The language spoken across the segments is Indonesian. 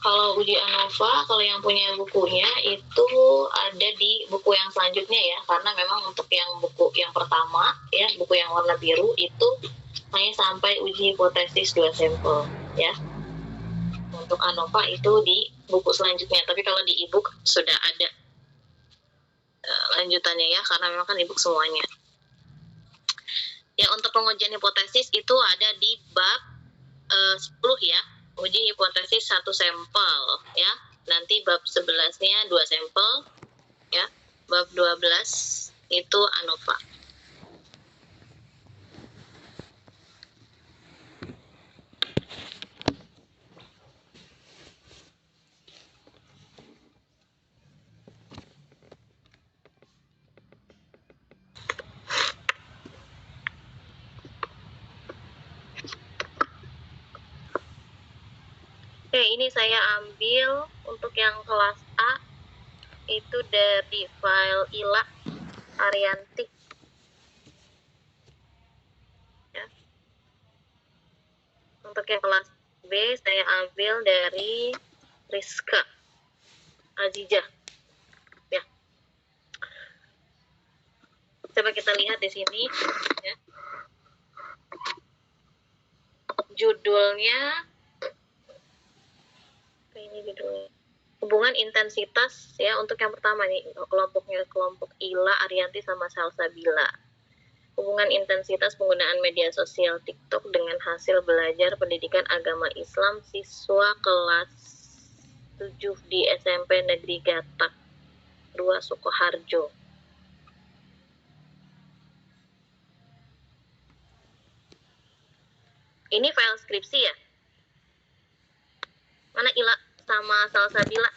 Kalau uji ANOVA, kalau yang punya bukunya itu ada di buku yang selanjutnya ya, karena memang untuk yang buku yang pertama ya, buku yang warna biru itu hanya sampai uji hipotesis 2 sampel ya. Untuk ANOVA itu di buku selanjutnya, tapi kalau di e-book sudah ada lanjutannya ya, karena memang kan e-book semuanya. Ya, untuk pengujian hipotesis itu ada di bab 10 ya, uji hipotesis 1 sampel ya. Nanti bab 11-nya 2 sampel ya. Bab 12 itu ANOVA. Oke, ini saya ambil untuk yang kelas A itu dari file Ila Arianti ya. Untuk yang kelas B saya ambil dari Rizka Azijah ya. Coba kita lihat di sini ya. Judulnya ini judulnya hubungan intensitas ya. Untuk yang pertama nih, kelompoknya kelompok Ila Arianti sama Salsabila. Hubungan intensitas penggunaan media sosial TikTok dengan hasil belajar pendidikan agama Islam siswa kelas 7 di SMP Negeri Gatak 2 Sukoharjo. Ini file skripsi ya? Mana Ila sama Salsabila?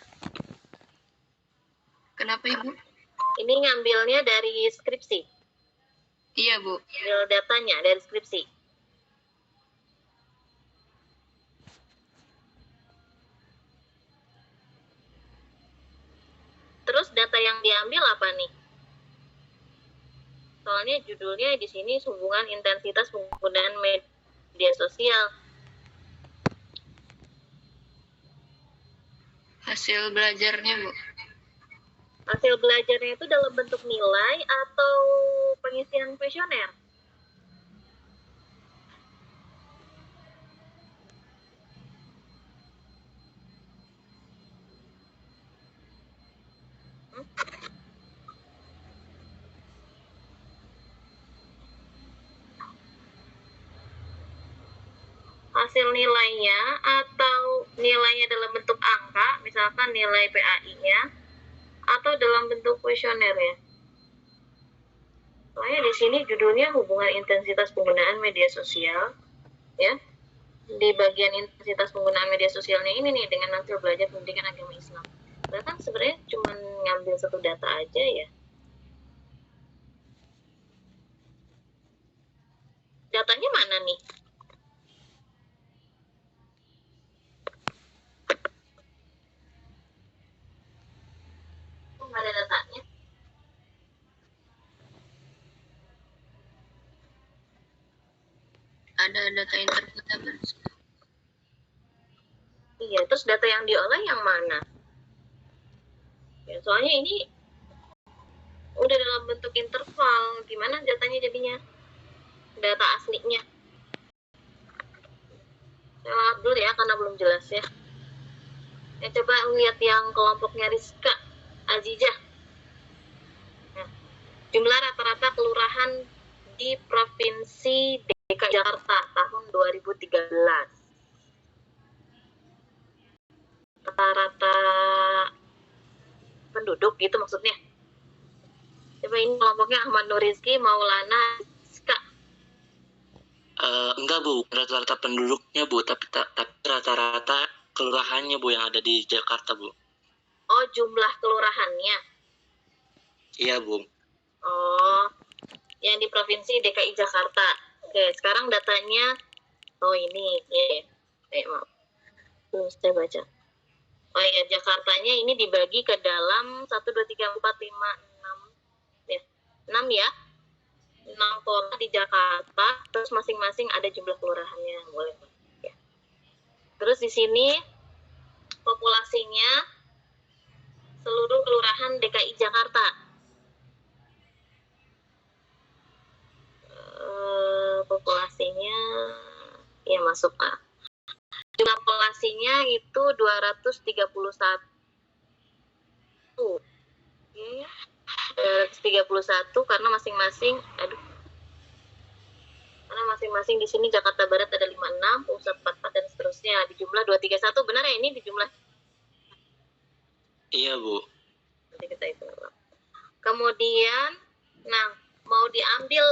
Kenapa Ibu? Ini ngambilnya dari skripsi. Iya Bu. Ngambil datanya dari skripsi. Terus data yang diambil apa nih? Soalnya judulnya di sini hubungan intensitas penggunaan media sosial. Hasil belajarnya Bu. Hasil belajarnya itu dalam bentuk nilai atau pengisian kuesioner? Hasil nilainya atau nilainya dalam bentuk angka, misalkan nilai PAI-nya, atau dalam bentuk kuesionernya? Soalnya di sini judulnya hubungan intensitas penggunaan media sosial, ya. Di bagian intensitas penggunaan media sosialnya ini nih dengan hasil belajar pendidikan agama Islam. Bahkan sebenarnya cuma ngambil satu data aja ya. Datanya mana nih? Nggak ada datanya. Ada data interpreter. Iya, terus data yang diolah yang mana? Ya, soalnya ini udah dalam bentuk interval, gimana datanya jadinya? Data aslinya. Saya lihat dulu ya, karena belum jelas ya. Coba lihat yang kelompoknya Rizka Azijah. Nah, jumlah rata-rata kelurahan di Provinsi DKI Jakarta tahun 2013. Rata-rata penduduk gitu maksudnya. Coba ini kelompoknya Ahmad Nurizki, Maulana, Rizka. Enggak Bu, rata-rata penduduknya Bu, tapi rata-rata kelurahannya Bu yang ada di Jakarta Bu. Oh, jumlah kelurahannya? Iya Bu. Oh, yang di Provinsi DKI Jakarta. Oke, sekarang datanya, oh ini, ya, maaf. Terus saya baca. Oh ya, Jakartanya ini dibagi ke dalam 1, 2, 3, 4, 5, 6, ya, 6 ya. 6 kota di Jakarta, terus masing-masing ada jumlah kelurahannya, boleh ya. Terus di sini populasinya seluruh kelurahan DKI Jakarta. Populasinya ya masuk Pak. Jumlah populasinya itu 231. Oke. 231 karena masing-masing di sini Jakarta Barat ada 56, Pusat 44 dan seterusnya. Di jumlah 231 benar ya ini di jumlah? Iya, Bu. Nanti kita hitung. Kemudian, nah mau diambil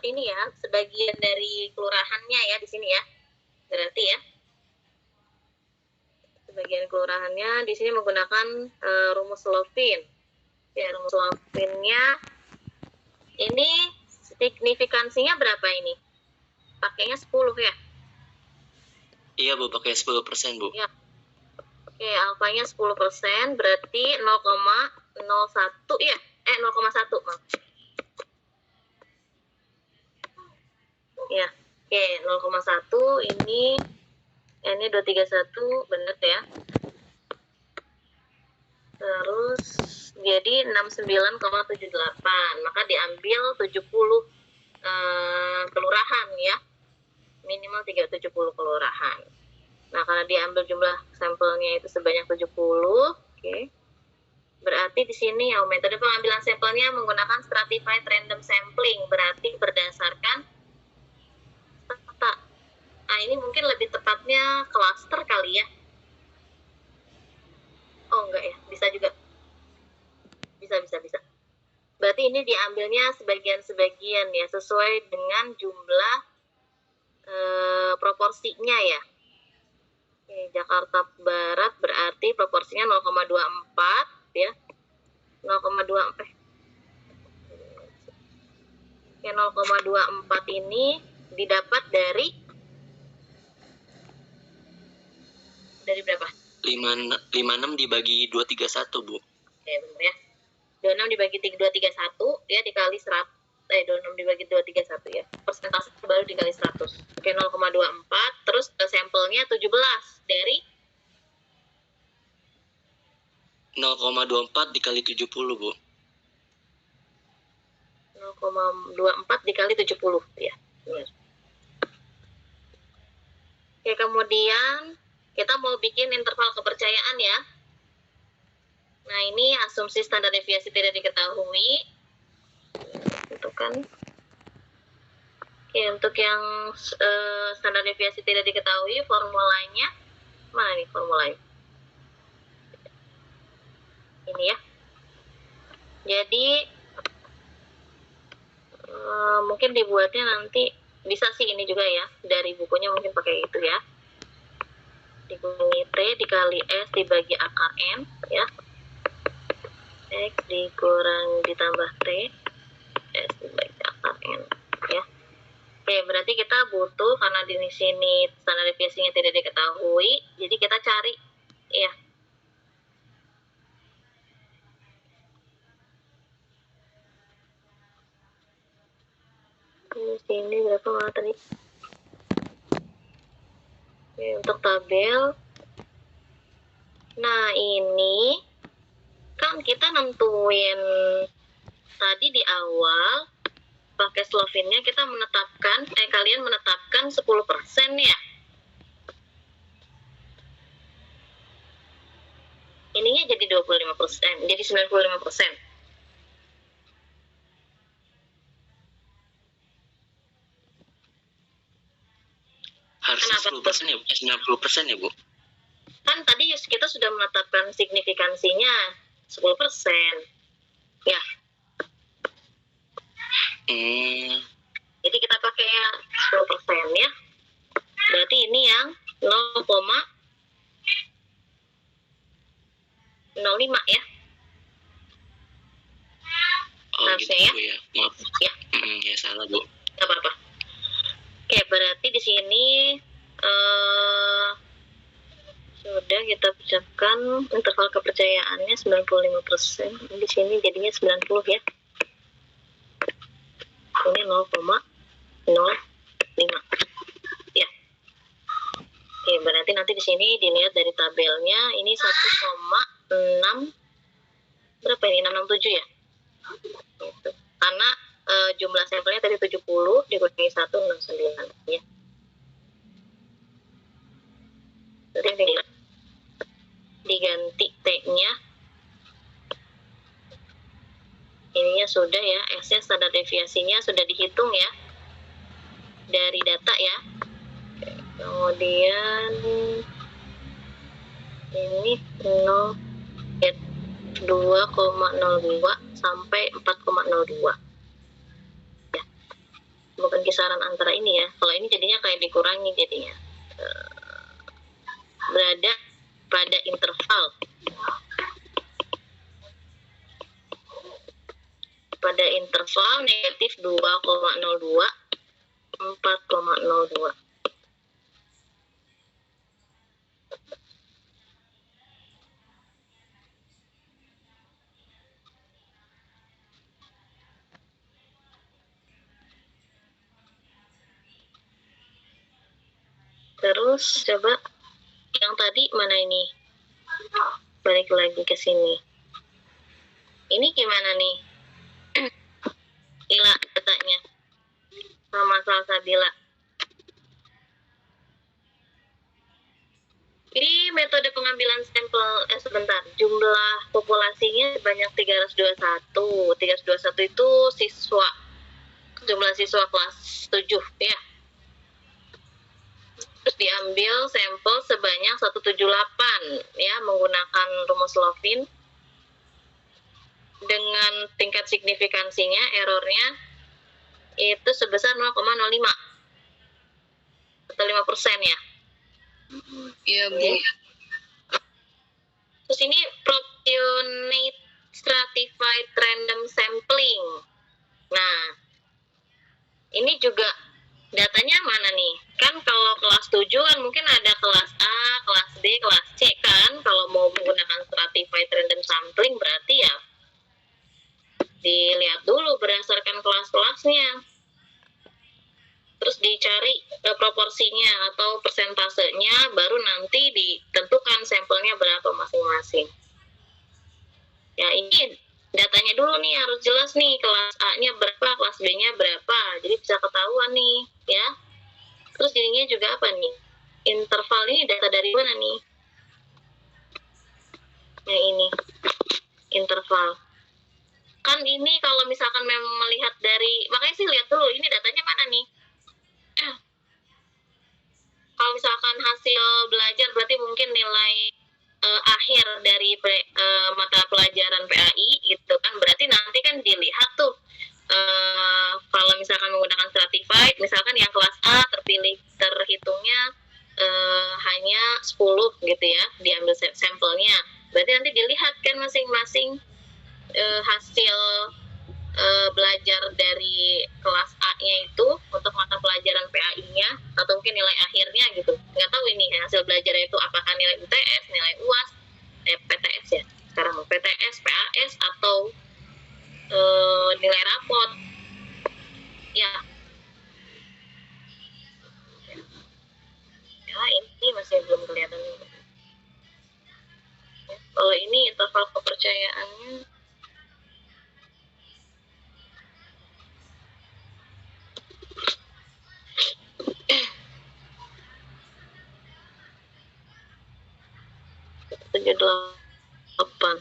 ini ya, sebagian dari kelurahannya ya di sini ya. Berarti ya. Sebagian kelurahannya di sini menggunakan rumus Lovin. Ya, rumus Lovinnya ini signifikansinya berapa ini? Pakainya 10 ya? Iya, Bu, pakai 10%, Bu. Ya. Oke, alfanya 10%, berarti 0,01 ya? 0,1, maaf. Ya, oke, 0,1 ini 231, bener ya. Terus jadi 69,78, maka diambil 70 kelurahan ya. Minimal 70 kelurahan. Nah, karena diambil jumlah sampelnya itu sebanyak 70, oke. Berarti di sini metode pengambilan sampelnya menggunakan stratified random sampling, berarti berdasarkan peta. Nah, ini mungkin lebih tepatnya klaster kali ya. Oh, enggak ya, bisa juga. Bisa. Berarti ini diambilnya sebagian-sebagian ya, sesuai dengan jumlah proporsinya ya. Oke, Jakarta Barat berarti proporsinya 0,24 ya. 0,24 ini didapat dari berapa? 56 dibagi 231, Bu. Oke, benar ya. 26 dibagi 231 ya dikali 100. 26 dibagi 231 ya. Persentase baru dikali 100. Oke, 0,24. Terus sampelnya 17 dari 0,24 dikali 70, Bu. 0,24 dikali 70 ya. Benar. Oke, kemudian kita mau bikin interval kepercayaan ya. Nah, ini asumsi standar deviasi tidak diketahui. Itu kan. Oke, untuk yang standar deviasi tidak diketahui, formulanya mana nih formulanya? Ini ya. Jadi mungkin dibuatnya nanti bisa sih ini juga ya, dari bukunya mungkin pakai itu ya. Dikurangi T dikali S dibagi akar N ya. X ditambah T S dibagi akar N ya. Oke, berarti kita butuh, karena di sini standar deviasinya tidak diketahui, jadi kita cari ya. Di sini berapa mana tadi? Oke, untuk tabel. Nah, ini kan kita nentuin tadi di awal pakai Slovinnya kita menetapkan kalian menetapkan 10% ya. Ininya jadi 25%, jadi 95%. Harusnya 10% ya, 90% ya, Bu. Kan tadi kita sudah menetapkan signifikansinya 10%. Ya. Jadi kita pakai 10% ya. Berarti ini yang 0,05 ya. Oh, harusnya gitu, ya. Bu, ya. Maaf. Ya. Ya salah, Bu. Gak apa-apa. Oke, berarti di sini sudah kita ucapkan interval kepercayaannya 95%. Di sini jadinya 90 ya. Ini 0,05 ya. Oke, berarti nanti di sini dilihat dari tabelnya ini 1,6 berapa ini 667 ya. Gitu. Karena jumlah sampelnya tadi 70 dikurangi 169 ya. Jadi diganti T-nya. Ininya sudah ya, S-nya standar deviasinya sudah dihitung ya. Dari data ya. Kemudian ini 2,02 sampai 4,02 ya. Bukan kisaran antara ini ya. Kalau ini jadinya kayak dikurangi jadinya. Berada pada interval negatif 2,02 4,02. Terus coba yang tadi mana ini? Balik lagi ke sini. Ini gimana nih? Ila datanya sama Salsabila. Ini metode pengambilan sampel sebentar. Jumlah populasinya banyak 321. 321 itu siswa. Jumlah siswa kelas 7 ya. Terus diambil sampel sebanyak 178 ya menggunakan rumus Lovin. Dengan tingkat signifikansinya errornya itu sebesar 0,05 atau 5% ya. Iya, Bu. Terus ini proportionate stratified random sampling. Nah, ini juga datanya mana nih? Kan kalau kelas 7 kan mungkin ada kelas A, kelas B, kelas C kan. Kalau mau menggunakan stratified random sampling berarti ya dilihat dulu berdasarkan kelas-kelasnya. Terus dicari proporsinya atau persentasenya, baru nanti ditentukan sampelnya berapa masing-masing. Ya ini datanya dulu nih harus jelas nih, kelas A-nya berapa, kelas B-nya berapa, jadi bisa ketahuan nih ya. Terus jadinya juga apa nih? Interval ini data dari mana nih? Yang ini interval. Kan ini kalau misalkan memang melihat dari, makanya sih lihat dulu ini datanya mana nih. Kalau misalkan hasil belajar berarti mungkin nilai akhir dari mata pelajaran PAI gitu kan, berarti nanti kan dilihat tuh kalau misalkan menggunakan stratified, misalkan yang kelas A terhitungnya hanya 10 gitu ya, diambil sampelnya, berarti nanti dilihat kan masing-masing hasil belajar dari kelas A-nya itu untuk mata pelajaran PAI-nya atau mungkin nilai akhirnya gitu. Nggak tahu ini hasil belajarnya itu apakah nilai UTS, nilai UAS, PTS ya. Sekarang mau PTS, PAS atau nilai rapot. Ya. Ya, ini masih belum kelihatan. Kalau ini interval kepercayaannya tujuh delapan.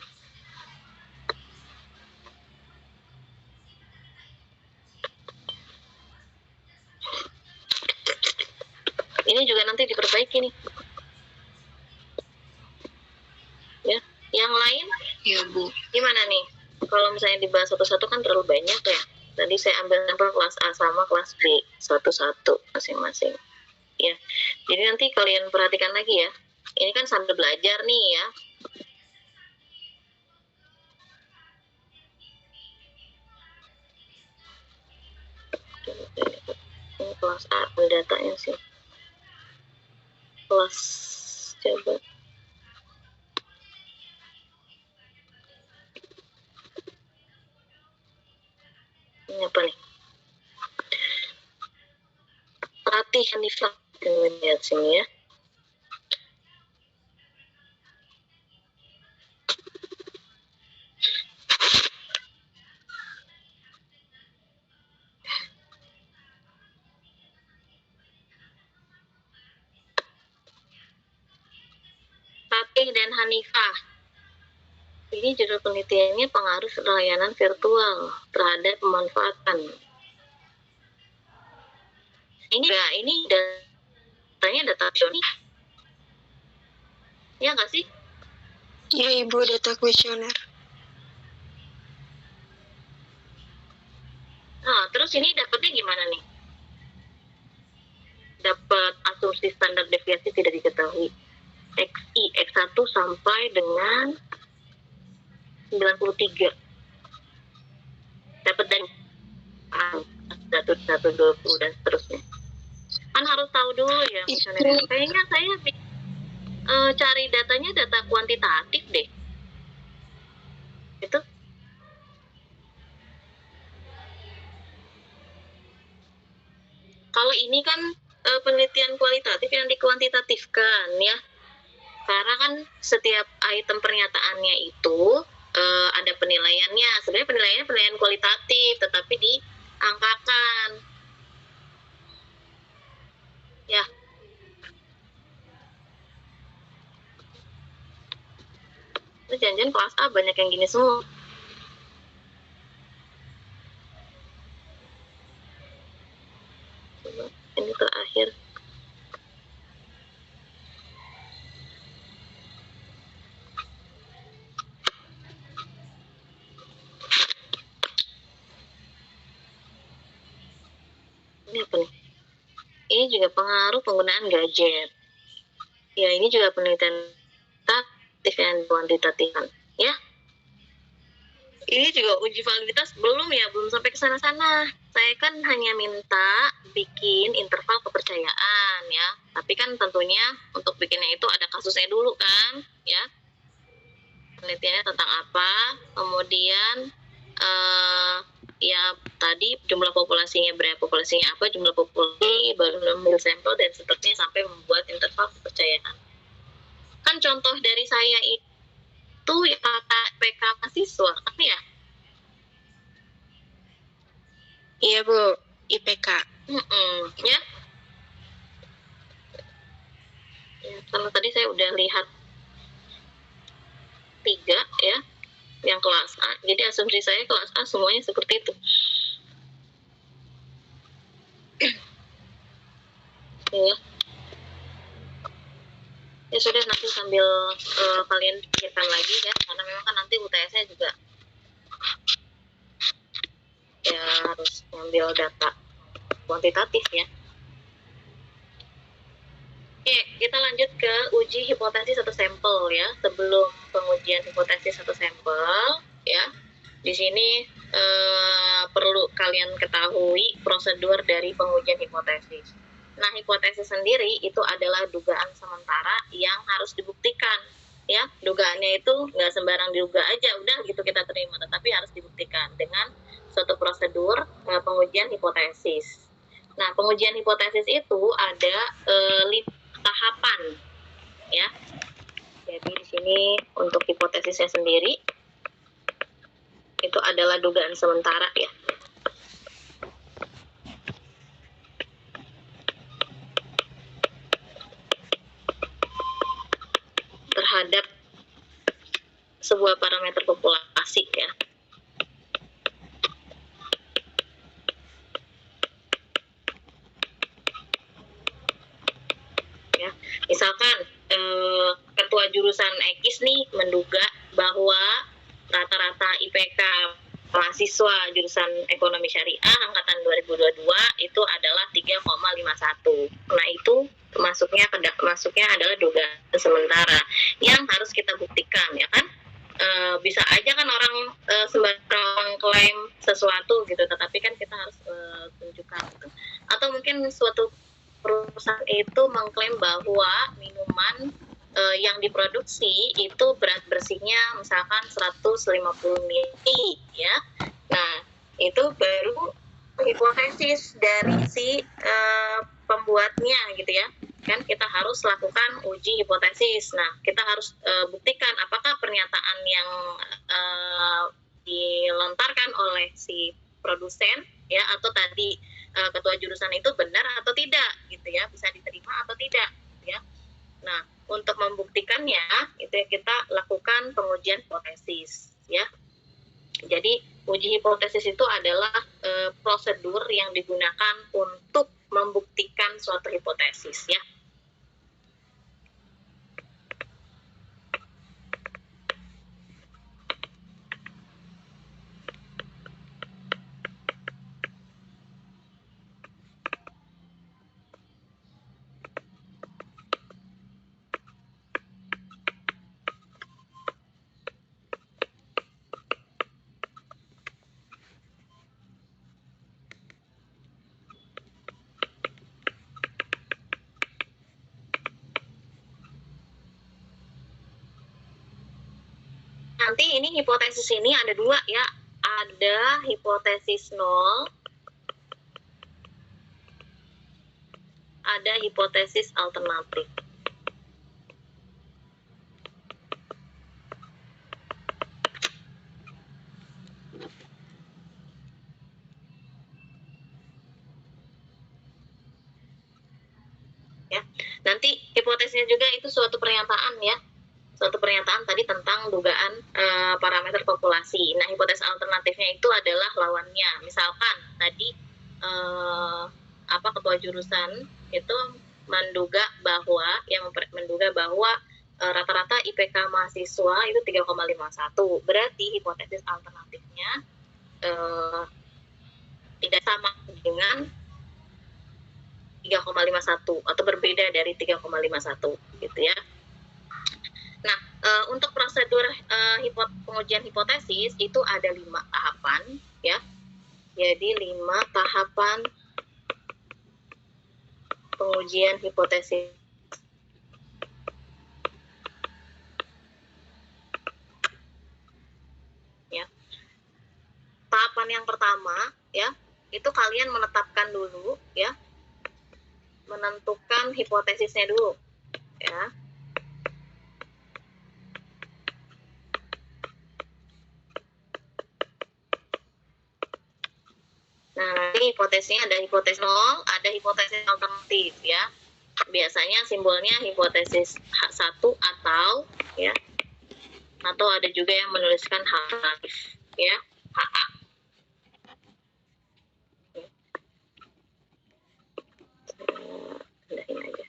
Ini juga nanti diperbaiki nih. Ya, yang lain? Iya, Bu. Gimana nih? Kalau misalnya dibahas satu-satu kan terlalu banyak ya. Tadi saya ambil sampel kelas A sama kelas B satu-satu masing-masing. Ya, jadi nanti kalian perhatikan lagi ya. Ini kan sambil belajar nih ya. Ini kelas A datanya sih. Kelas coba. Ini apa nih? Latihan Hanifah. Lihat sini ya. dan Hanifah. Ini judul penelitiannya pengaruh layanan virtual terhadap pemanfaatan. Ini datanya data kuesioner. Ya nggak sih? Ya Ibu, data kuesioner. Nah, terus ini dapetnya gimana nih? Dapat asumsi standar deviasi tidak diketahui. XI, X1 sampai dengan 93. Dapat dari 120 dan seterusnya. Kan harus tahu dulu ya. Misalnya, kayaknya saya cari datanya data kuantitatif deh. Itu kalau ini kan penelitian kualitatif yang dikuantitatifkan ya. Karena kan setiap item pernyataannya itu ada penilaiannya. Sebenarnya penilaiannya penilaian kualitatif, tetapi diangkakan. Ya. Itu janjian kelas A banyak yang gini semua. Coba, ini terakhir. Ini apa nih? Ini juga pengaruh penggunaan gadget. Ya, ini juga penelitian kuantitatif dan kuantitatifan. Ya. Ini juga uji validitas belum ya, belum sampai ke sana-sana. Saya kan hanya minta bikin interval kepercayaan ya. Tapi kan tentunya untuk bikinnya itu ada kasusnya dulu kan, ya. Penelitiannya tentang apa, kemudian ya tadi jumlah populasinya berapa, populasinya apa, jumlah populasi, baru ambil sampel dan seterusnya sampai membuat interval kepercayaan. Kan contoh dari saya itu ya PK mahasiswa kan ya? Iya Bu, IPK. Ya. Ya, kalau tadi saya udah lihat 3 ya, yang kelas A. Jadi asumsi saya kelas A semuanya seperti itu. Ya. Ya sudah, nanti sambil kalian pikirkan lagi ya, karena memang kan nanti UTS-nya juga ya harus ngambil data kuantitatif ya. Oke, kita lanjut ke uji hipotesis satu sampel ya. Sebelum pengujian hipotesis satu sampel ya, di sini perlu kalian ketahui prosedur dari pengujian hipotesis. Nah, hipotesis sendiri itu adalah dugaan sementara yang harus dibuktikan ya. Dugaannya itu nggak sembarang diduga aja udah gitu kita terima, tetapi harus dibuktikan dengan suatu prosedur pengujian hipotesis. Nah, pengujian hipotesis itu ada 5 tahapan ya. Jadi di sini untuk hipotesisnya sendiri itu adalah dugaan sementara ya. Terhadap sebuah parameter populasi ya. Ya, misalkan ketua jurusan X nih menduga bahwa rata-rata IPK mahasiswa jurusan ekonomi syariah angkatan 2022 itu adalah 3,51. Nah, itu masuknya adalah dugaan sementara yang harus kita buktikan ya kan. Bisa aja kan orang sembarang klaim sesuatu gitu, tetapi kan kita harus tunjukkan gitu. Atau mungkin suatu perusahaan itu mengklaim bahwa minuman yang diproduksi itu berat bersihnya misalkan 150 ml ya. Nah, itu baru hipotesis dari si pembuatnya gitu ya. Kan kita harus lakukan uji hipotesis. Nah, kita harus buktikan apakah pernyataan yang dilontarkan oleh si produsen ya atau tadi ketua jurusan itu benar atau tidak gitu ya, bisa diterima atau tidak gitu ya. Nah, untuk membuktikannya itu digunakan untuk membuktikan suatu hipotesis ya. Nanti ini hipotesis ini ada dua ya, ada hipotesis nol, ada hipotesis alternatif. Ya, nanti hipotesisnya juga itu suatu pernyataan ya. Suatu pernyataan tadi tentang dugaan parameter populasi. Nah, hipotesis alternatifnya itu adalah lawannya. Misalkan tadi ketua jurusan itu menduga bahwa rata-rata IPK mahasiswa itu 3,51. Berarti hipotesis alternatifnya tidak sama dengan 3,51 atau berbeda dari 3,51 gitu ya. Nah, untuk prosedur pengujian hipotesis itu ada 5 tahapan ya. Jadi 5 tahapan pengujian hipotesis. Ya. Tahapan yang pertama ya, itu kalian menetapkan dulu ya. Menentukan hipotesisnya dulu ya. Nah, nanti hipotesisnya ada hipotesis nol, ada hipotesis alternatif ya. Biasanya simbolnya hipotesis H1 atau ya. Atau ada juga yang menuliskan alternatif ya, HA. Pindahin aja.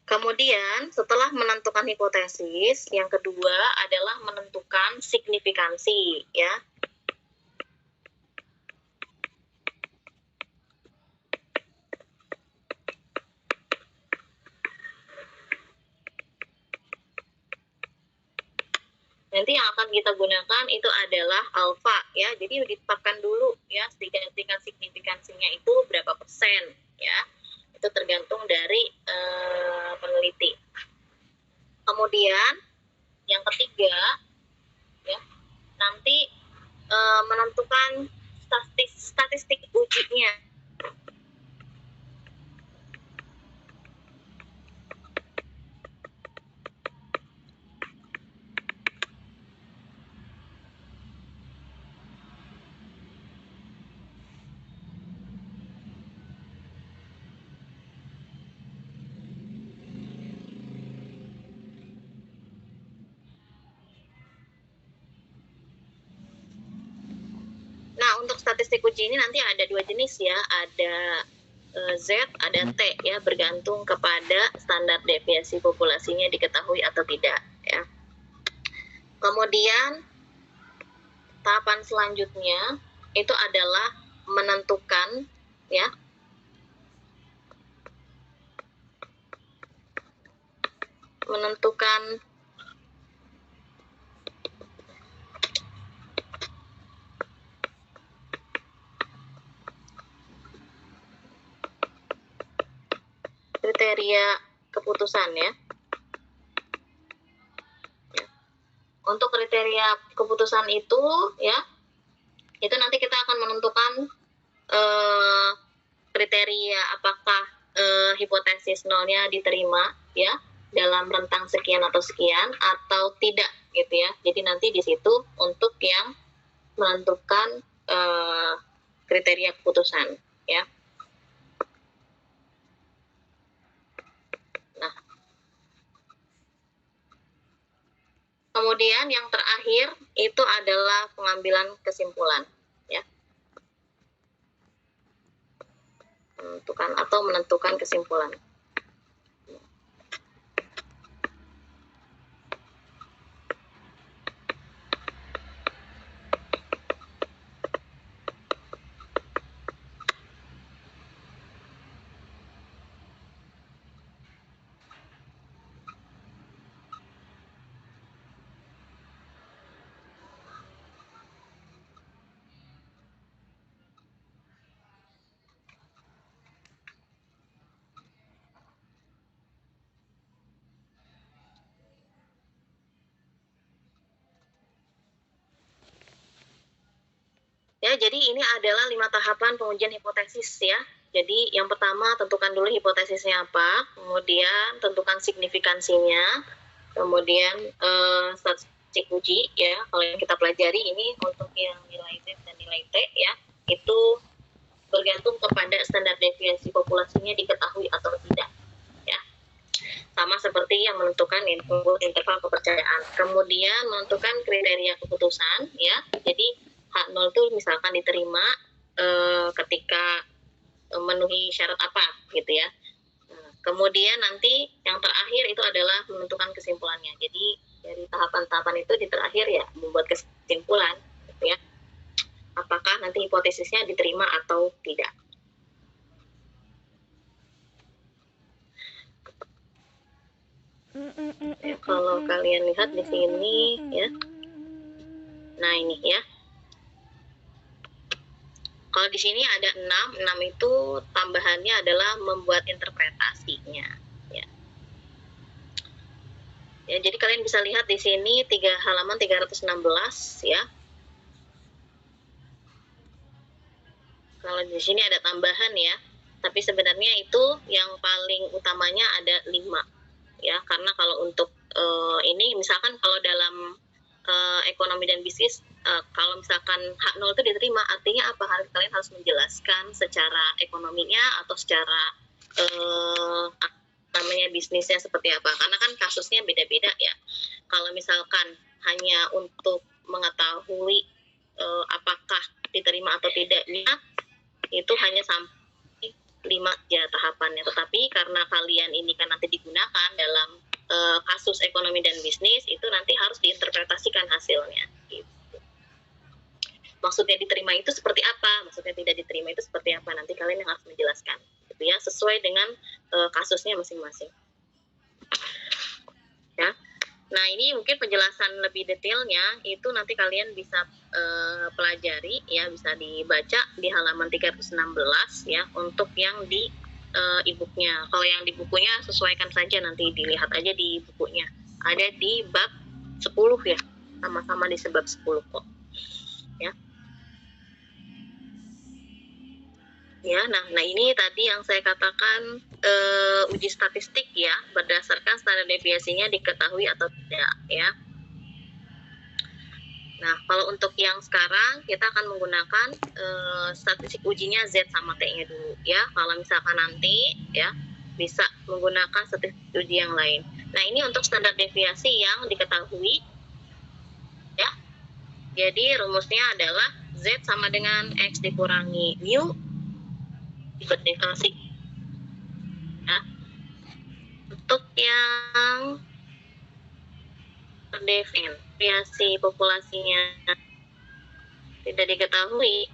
Kemudian setelah menentukan hipotesis, yang kedua adalah menentukan signifikansi ya. Nanti yang akan kita gunakan itu adalah alfa ya. Jadi ditetapkan dulu ya tingkat signifikansinya itu berapa persen ya. Itu tergantung dari peneliti. Kemudian yang ketiga ya, nanti menentukan statistik ujinya. Nah, untuk statistik uji ini nanti ada 2 jenis ya, ada Z, ada T ya, bergantung kepada standar deviasi populasinya diketahui atau tidak ya. Kemudian tahapan selanjutnya itu adalah menentukan ya, menentukan kriteria keputusan ya. Untuk kriteria keputusan itu ya, itu nanti kita akan menentukan kriteria apakah hipotesis nolnya diterima ya dalam rentang sekian atau sekian atau tidak gitu ya. Jadi nanti di situ untuk yang menentukan kriteria keputusan ya. Nah, kemudian yang terakhir itu adalah pengambilan kesimpulan, ya. Menentukan kesimpulan. Ya, jadi ini adalah 5 tahapan pengujian hipotesis ya. Jadi yang pertama tentukan dulu hipotesisnya apa, kemudian tentukan signifikansinya, kemudian statistik uji ya. Kalau yang kita pelajari ini untuk yang nilai Z dan nilai T ya, itu bergantung kepada standar deviasi populasinya diketahui atau tidak ya. Sama seperti yang menentukan interval kepercayaan. Kemudian menentukan kriteria keputusan ya. Jadi H0 itu misalkan diterima ketika memenuhi syarat apa gitu ya. Kemudian nanti yang terakhir itu adalah menentukan kesimpulannya. Jadi dari tahapan-tahapan itu di terakhir ya membuat kesimpulan gitu ya. Apakah nanti hipotesisnya diterima atau tidak. Ya, kalau kalian lihat di sini ya. Nah, ini ya. Kalau di sini ada 6 itu tambahannya adalah membuat interpretasinya. Ya. Ya, jadi kalian bisa lihat di sini halaman 316 ya. Kalau di sini ada tambahan ya, tapi sebenarnya itu yang paling utamanya ada 5 ya. Karena kalau untuk ini misalkan kalau dalam ekonomi dan bisnis, kalau misalkan H0 itu diterima, artinya apa? Kalian harus menjelaskan secara ekonominya atau secara namanya bisnisnya seperti apa. Karena kan kasusnya beda-beda ya. Kalau misalkan hanya untuk mengetahui apakah diterima atau tidaknya, itu hanya sampai 5 ya tahapannya. Tetapi karena kalian ini kan nanti digunakan dalam kasus ekonomi dan bisnis, itu nanti harus diinterpretasikan hasilnya. Gitu. Maksudnya diterima itu seperti apa, maksudnya tidak diterima itu seperti apa, nanti kalian yang harus menjelaskan gitu ya, sesuai dengan kasusnya masing-masing ya. Nah, ini mungkin penjelasan lebih detailnya itu nanti kalian bisa pelajari ya, bisa dibaca di halaman 316 ya untuk yang di e-booknya. Kalau yang di bukunya sesuaikan saja, nanti dilihat aja di bukunya, ada di bab 10 ya, sama-sama di sebab 10 kok ya. Ya, nah ini tadi yang saya katakan uji statistik ya, berdasarkan standar deviasinya diketahui atau tidak ya. Nah, kalau untuk yang sekarang kita akan menggunakan statistik ujinya Z sama T-nya dulu ya. Kalau misalkan nanti ya bisa menggunakan statistik uji yang lain. Nah, ini untuk standar deviasi yang diketahui ya. Jadi rumusnya adalah Z sama dengan X dikurangi mu berdefiniasi ya. Untuk yang deviasi populasinya tidak diketahui,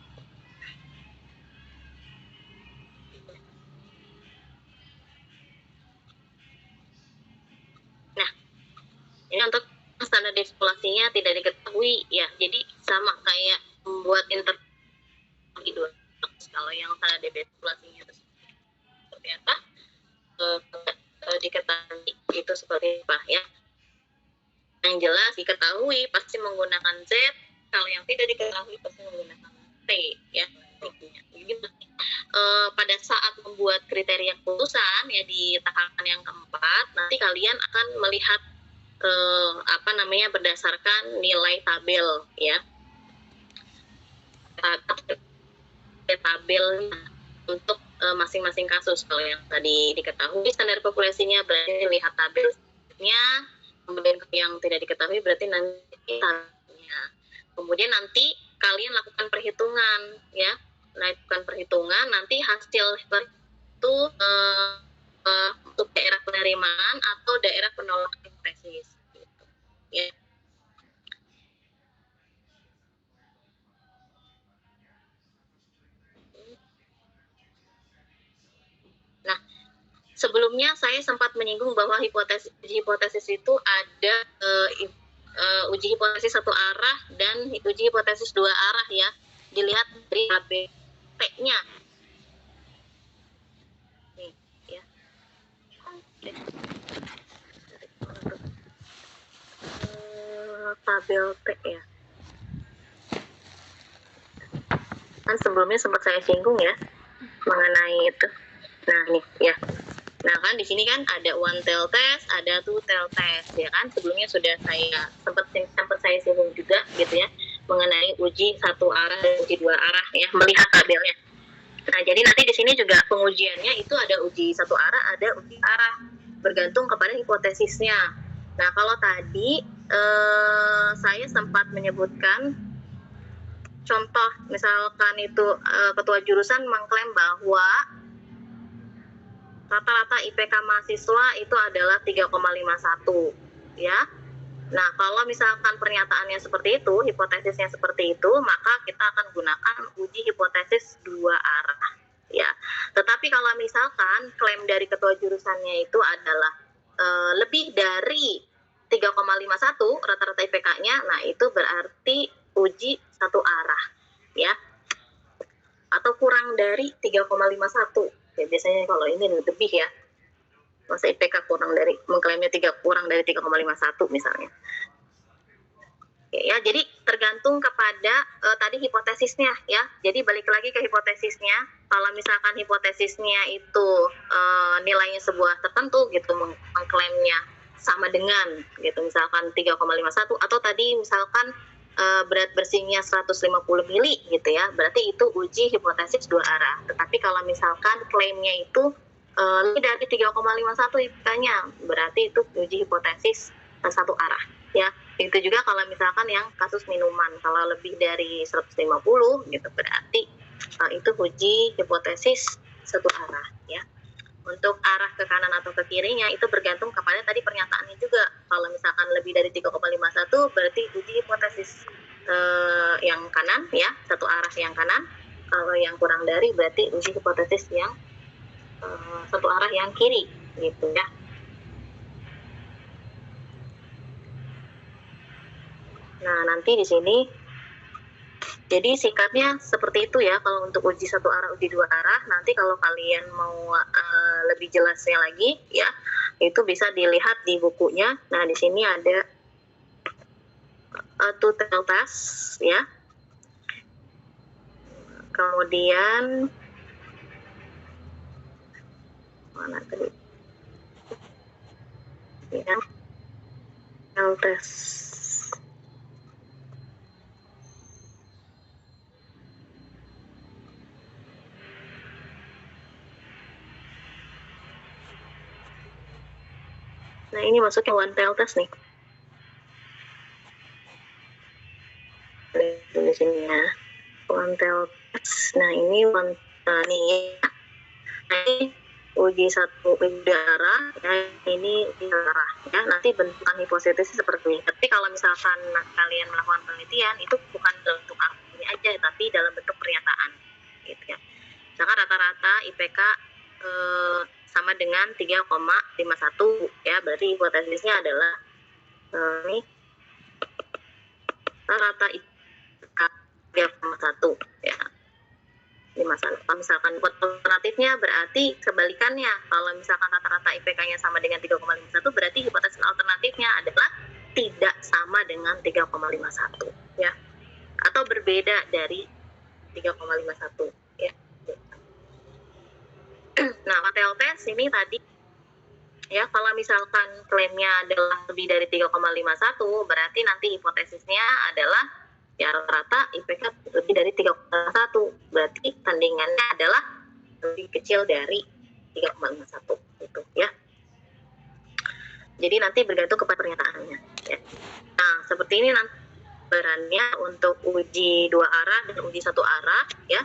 nah ini untuk standar deviasi populasinya tidak diketahui ya, jadi sama kayak membuat interval. Kalau yang standar deviasi populasinya itu seperti apa, diketahui itu seperti apa ya. Yang jelas diketahui pasti menggunakan Z, kalau yang tidak diketahui pasti menggunakan T ya. Jadi pada saat membuat kriteria keputusan ya di tahapan yang keempat, nanti kalian akan melihat berdasarkan nilai tabel ya. Tabelnya untuk masing-masing kasus. Kalau yang tadi diketahui standar populasinya, berarti lihat tabelnya. kemudian yang tidak diketahui berarti nanti tanya. Kemudian nanti kalian lakukan perhitungan ya, lakukan perhitungan nanti hasil itu untuk daerah penerimaan atau daerah penolakan hipotesis gitu. Ya. Nah, sebelumnya saya sempat menyinggung bahwa hipotesis itu ada uji hipotesis satu arah dan uji hipotesis dua arah ya. Dilihat dari ABT-nya. Nih, ya. Tabel T ya. Kan sebelumnya sempat saya singgung ya mengenai itu. Nah, nih ya. Nah, kan di sini kan ada one tail test, ada two tail test ya kan. Sebelumnya sudah saya sempat saya singgung juga gitu ya mengenai uji satu arah dan uji dua arah ya, melihat tabelnya. Nah, jadi nanti di sini juga pengujiannya itu ada uji satu arah, ada uji arah bergantung kepada hipotesisnya. Nah, kalau tadi saya sempat menyebutkan contoh misalkan itu ketua jurusan mengklaim bahwa rata-rata IPK mahasiswa itu adalah 3,51 ya. Nah, kalau misalkan pernyataannya seperti itu, hipotesisnya seperti itu, maka kita akan gunakan uji hipotesis dua arah ya. Tetapi kalau misalkan klaim dari ketua jurusannya itu adalah lebih dari 3,51 rata-rata IPK-nya, nah itu berarti uji satu arah ya. Atau kurang dari 3,51. Ya, biasanya kalau ini lebih ya. Masa IPK mengklaimnya kurang dari 3,51 misalnya. Ya, jadi tergantung kepada tadi hipotesisnya ya. Jadi balik lagi ke hipotesisnya. Kalau misalkan hipotesisnya itu nilainya sebuah tertentu gitu, mengklaimnya sama dengan gitu, misalkan 3,51 atau tadi misalkan berat bersihnya 150 mili gitu ya, berarti itu uji hipotesis dua arah. Tetapi kalau misalkan klaimnya itu lebih dari 3,51 IPK-nya, berarti itu uji hipotesis satu arah ya. Itu juga kalau misalkan yang kasus minuman, kalau lebih dari 150 gitu berarti itu uji hipotesis satu arah ya. Untuk arah ke kanan atau ke kirinya itu bergantung kepada tadi pernyataannya juga. Kalau misalkan lebih dari 3,51 berarti uji hipotesis yang kanan ya, satu arah yang kanan. Kalau yang kurang dari berarti uji hipotesis yang satu arah yang kiri gitu ya. Nah, nanti di sini jadi sikapnya seperti itu ya kalau untuk uji satu arah, uji dua arah. Nanti kalau kalian mau lebih jelasnya lagi ya, itu bisa dilihat di bukunya. Nah, di sini ada two tail test ya. Kemudian mana tadi? Ya, tail test. Nah, ini masuknya one tail test nih. Di sini ya. One tail test. Nah, ini nih ya. Nah, ini uji satu uji arah, ya, ini uji arah. Ya, nanti bentukan hipotesis seperti ini. Tapi kalau misalkan kalian melakukan penelitian, itu bukan dalam bentuk ini aja, tapi dalam bentuk pernyataan. Gitu ya. Misalkan rata-rata IPK sama dengan 3,51 ya, berarti hipotesisnya adalah ini rata IPK 3,1 ya. 51. Kalau misalkan alternatifnya berarti kebalikannya. Kalau misalkan rata-rata IPK-nya sama dengan 3,51 berarti hipotesis alternatifnya adalah tidak sama dengan 3,51 ya. Atau berbeda dari 3,51 ya. Nah, tail test ini tadi ya, kalau misalkan klaimnya adalah lebih dari 3,51 berarti nanti hipotesisnya adalah ya rata-rata IPK lebih dari 3,1, berarti tandingannya adalah lebih kecil dari 3,51 gitu ya. Jadi nanti bergantung kepada pernyataannya. Ya. Nah, seperti ini nanti gambarannya untuk uji 2 arah dan uji 1 arah, ya.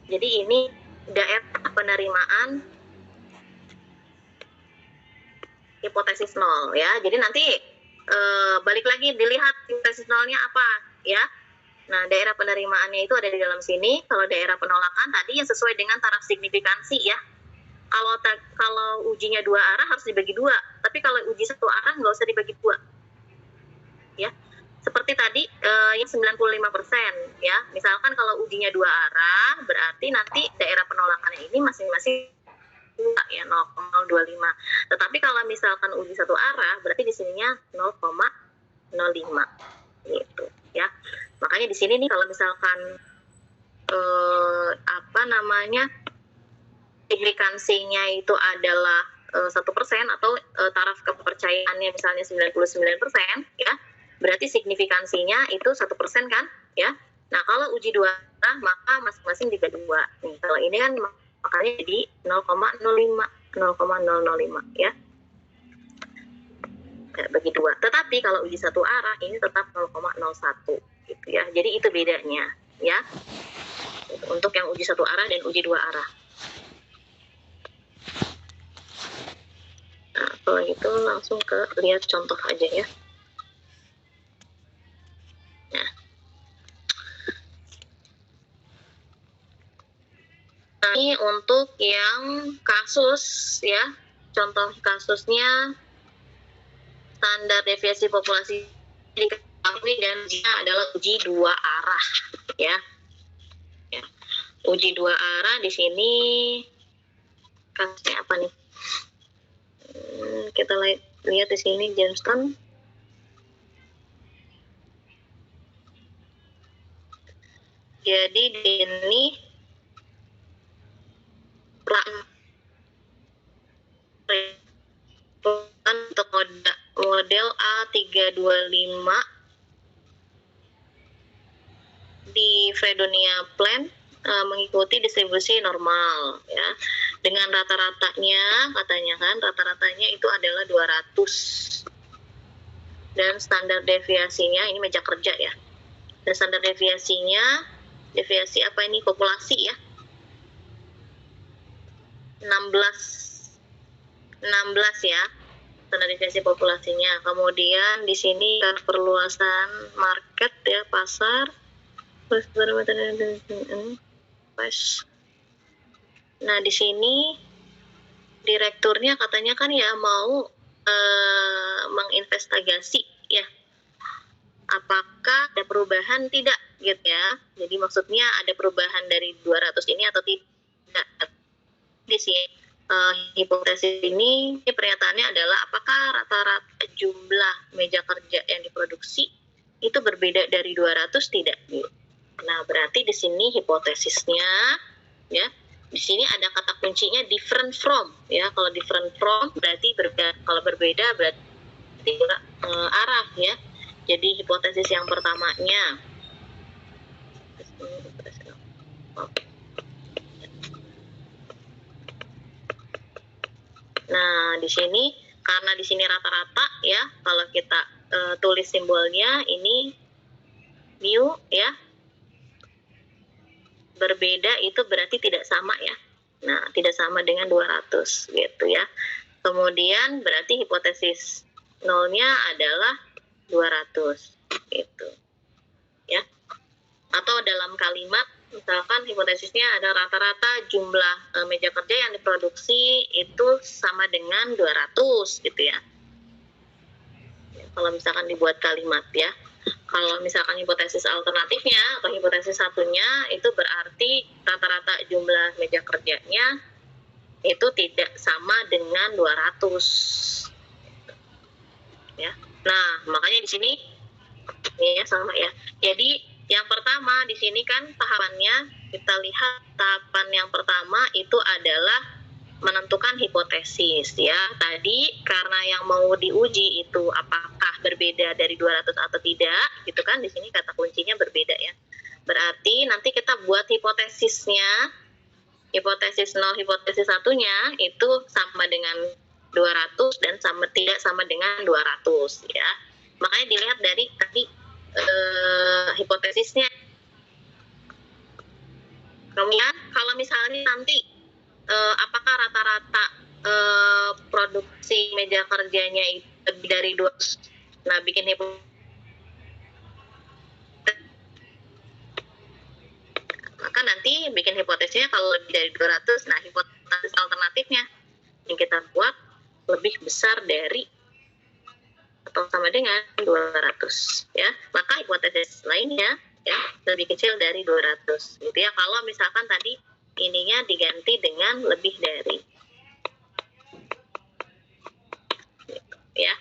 Jadi ini daerah penerimaan hipotesis nol, ya. Jadi nanti balik lagi dilihat hipotesis nolnya apa, ya. Nah, daerah penerimaannya itu ada di dalam sini. Kalau daerah penolakan tadi yang sesuai dengan taraf signifikansi, ya. Kalau ujinya 2 arah harus dibagi 2, tapi kalau uji 1 arah nggak usah dibagi 2, ya. Seperti tadi yang 95%, ya. Misalkan kalau ujinya 2 arah, berarti nanti daerah penolakannya ini masing-masing ya 0,025. Tetapi kalau misalkan uji 1 arah, berarti di sininya 0,05 gitu, ya. Makanya di sini nih kalau misalkan signifikansinya itu adalah 1% atau taraf kepercayaannya misalnya 99%, ya. Berarti signifikansinya itu 1% kan, ya. Nah, kalau uji 2 arah maka masing-masing dibagi 2. Nih, kalau ini kan makanya jadi 0,005, ya. Bagi 2. Tetapi kalau uji 1 arah ini tetap 0,01 gitu, ya. Jadi itu bedanya, ya. Untuk yang uji 1 arah dan uji 2 arah. Nah, kalau gitu langsung lihat contoh aja, ya. Nah, ini untuk yang kasus, ya. Contoh kasusnya standar deviasi populasi diketahui dan ujinya adalah uji 2 arah, ya. Ya. Uji 2 arah di sini kasusnya apa nih? Kita lihat di sini Jamestown. Jadi di sini untuk model A325 di Fredonia Plan mengikuti distribusi normal, ya. Dengan rata-ratanya, katanya kan rata-ratanya itu adalah 200. Dan standar deviasinya ini meja kerja, ya. Dan standar deviasinya, deviasi apa ini, populasi, ya. 16 ya, standar deviasi populasinya. Kemudian di sini kan perluasan market, ya, pasar. Nah, di sini direkturnya katanya kan ya mau menginvestigasi, ya. Apakah ada perubahan tidak gitu, ya. Jadi maksudnya ada perubahan dari 200 ini atau tidak. Di sini hipotesis ini pernyataannya adalah apakah rata-rata jumlah meja kerja yang diproduksi itu berbeda dari 200 tidak? Nah, berarti di sini hipotesisnya, ya, di sini ada kata kuncinya different from, ya. Kalau different from berarti berbeda, kalau berbeda berarti arah, ya. Jadi hipotesis yang pertamanya, nah, di sini karena di sini rata-rata, ya, kalau kita tulis simbolnya ini mu, ya. Berbeda itu berarti tidak sama, ya. Nah, tidak sama dengan 200 gitu, ya. Kemudian berarti hipotesis nolnya adalah 200 gitu, ya. Atau dalam kalimat misalkan hipotesisnya ada rata-rata jumlah meja kerja yang diproduksi itu sama dengan 200 gitu, ya. Kalau misalkan dibuat kalimat, ya. Kalau misalkan hipotesis alternatifnya atau hipotesis satunya itu berarti rata-rata jumlah meja kerjanya itu tidak sama dengan 200, ya. Nah, makanya di sini ya sama, ya. Jadi yang pertama di sini kan tahapannya, kita lihat tahapan yang pertama itu adalah menentukan hipotesis, ya. Tadi karena yang mau diuji itu apakah berbeda dari 200 atau tidak, gitu kan. Di sini kata kuncinya berbeda, ya. Berarti nanti kita buat hipotesisnya, hipotesis 0, hipotesis satunya itu sama dengan 200 dan tidak sama dengan 200 ya. Makanya dilihat dari tadi hipotesisnya. Kemudian kalau misalnya nanti apakah rata-rata produksi meja kerjanya itu lebih dari 200, nah bikin maka nanti bikin hipotesisnya kalau lebih dari 200, nah hipotesis alternatifnya yang kita buat lebih besar dari atau sama dengan 200 ya, maka hipotesis lainnya ya lebih kecil dari 200 gitu ya, kalau misalkan tadi ininya diganti dengan lebih dari gitu, ya.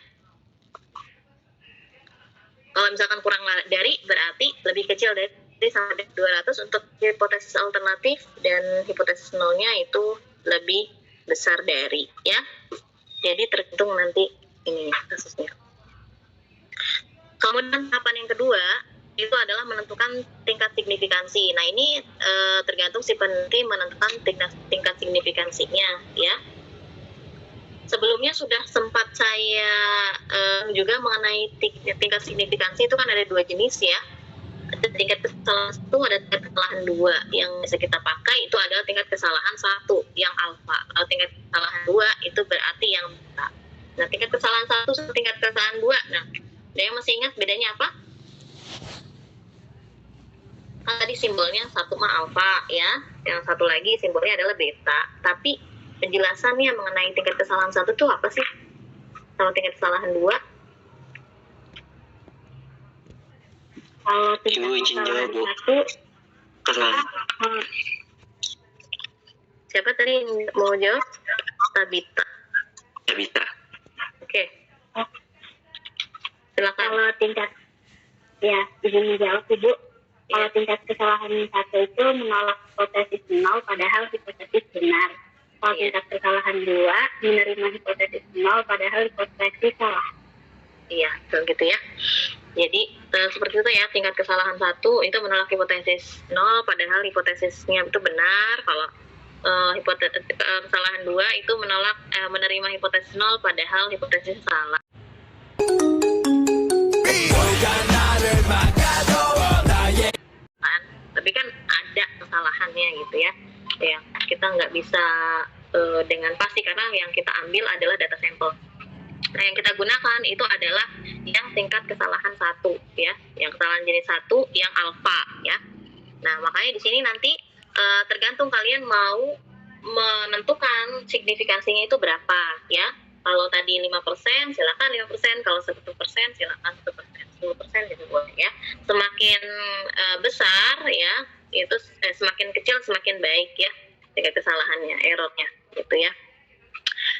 Kalau misalkan kurang dari berarti lebih kecil dari sama dengan 200 untuk hipotesis alternatif, dan hipotesis nolnya itu lebih besar dari ya. Jadi tergantung nanti ini kasusnya. Kemudian tahapan yang kedua itu adalah menentukan tingkat signifikansi. Nah ini tergantung si peneliti menentukan tingkat signifikansinya ya. Sebelumnya sudah sempat saya juga mengenai tingkat signifikansi itu kan ada dua jenis ya. Ada tingkat kesalahan 1, ada tingkat kesalahan 2. Yang bisa kita pakai itu adalah tingkat kesalahan 1 yang alfa. Kalau tingkat kesalahan 2 itu berarti yang beta. Nah tingkat kesalahan 1 sama tingkat kesalahan 2. Nah ada yang masih ingat bedanya apa? Kan tadi simbolnya satu mah alfa ya, yang satu lagi simbolnya adalah beta. Tapi penjelasannya mengenai tingkat kesalahan 1 itu apa sih? Sama tingkat kesalahan 2? Kalau Ibu tingkat izin kesalahan jawab, Bu. 1, Karena Siapa tadi yang mau jawab? Tabita. Tabita. Oke. Silakan. kalau tingkat ya izin menjawab Ibu. Kalau tingkat kesalahan 1 itu menolak hipotesis 0 padahal hipotesis benar. Kalau Iya. tingkat kesalahan 2 menerima hipotesis 0 padahal hipotesis salah. Iya, betul gitu ya. Jadi seperti itu ya, tingkat kesalahan 1 itu menolak hipotesis 0 padahal hipotesisnya itu benar. Kalau kesalahan 2 itu menerima hipotesis 0 padahal hipotesis salah. Tapi kan ada kesalahannya gitu ya. Ya, kita nggak bisa dengan pasti karena yang kita ambil adalah data sampel. Nah, yang kita gunakan itu adalah yang tingkat kesalahan 1 ya, yang kesalahan jenis 1 yang alfa ya. Nah, makanya di sini nanti tergantung kalian mau menentukan signifikansinya itu berapa ya. Kalau tadi 5% silakan 5%, kalau 1% silakan 1%, 10% gitu boleh ya. Semakin besar ya, itu semakin kecil semakin baik ya tingkat kesalahannya, errornya gitu ya.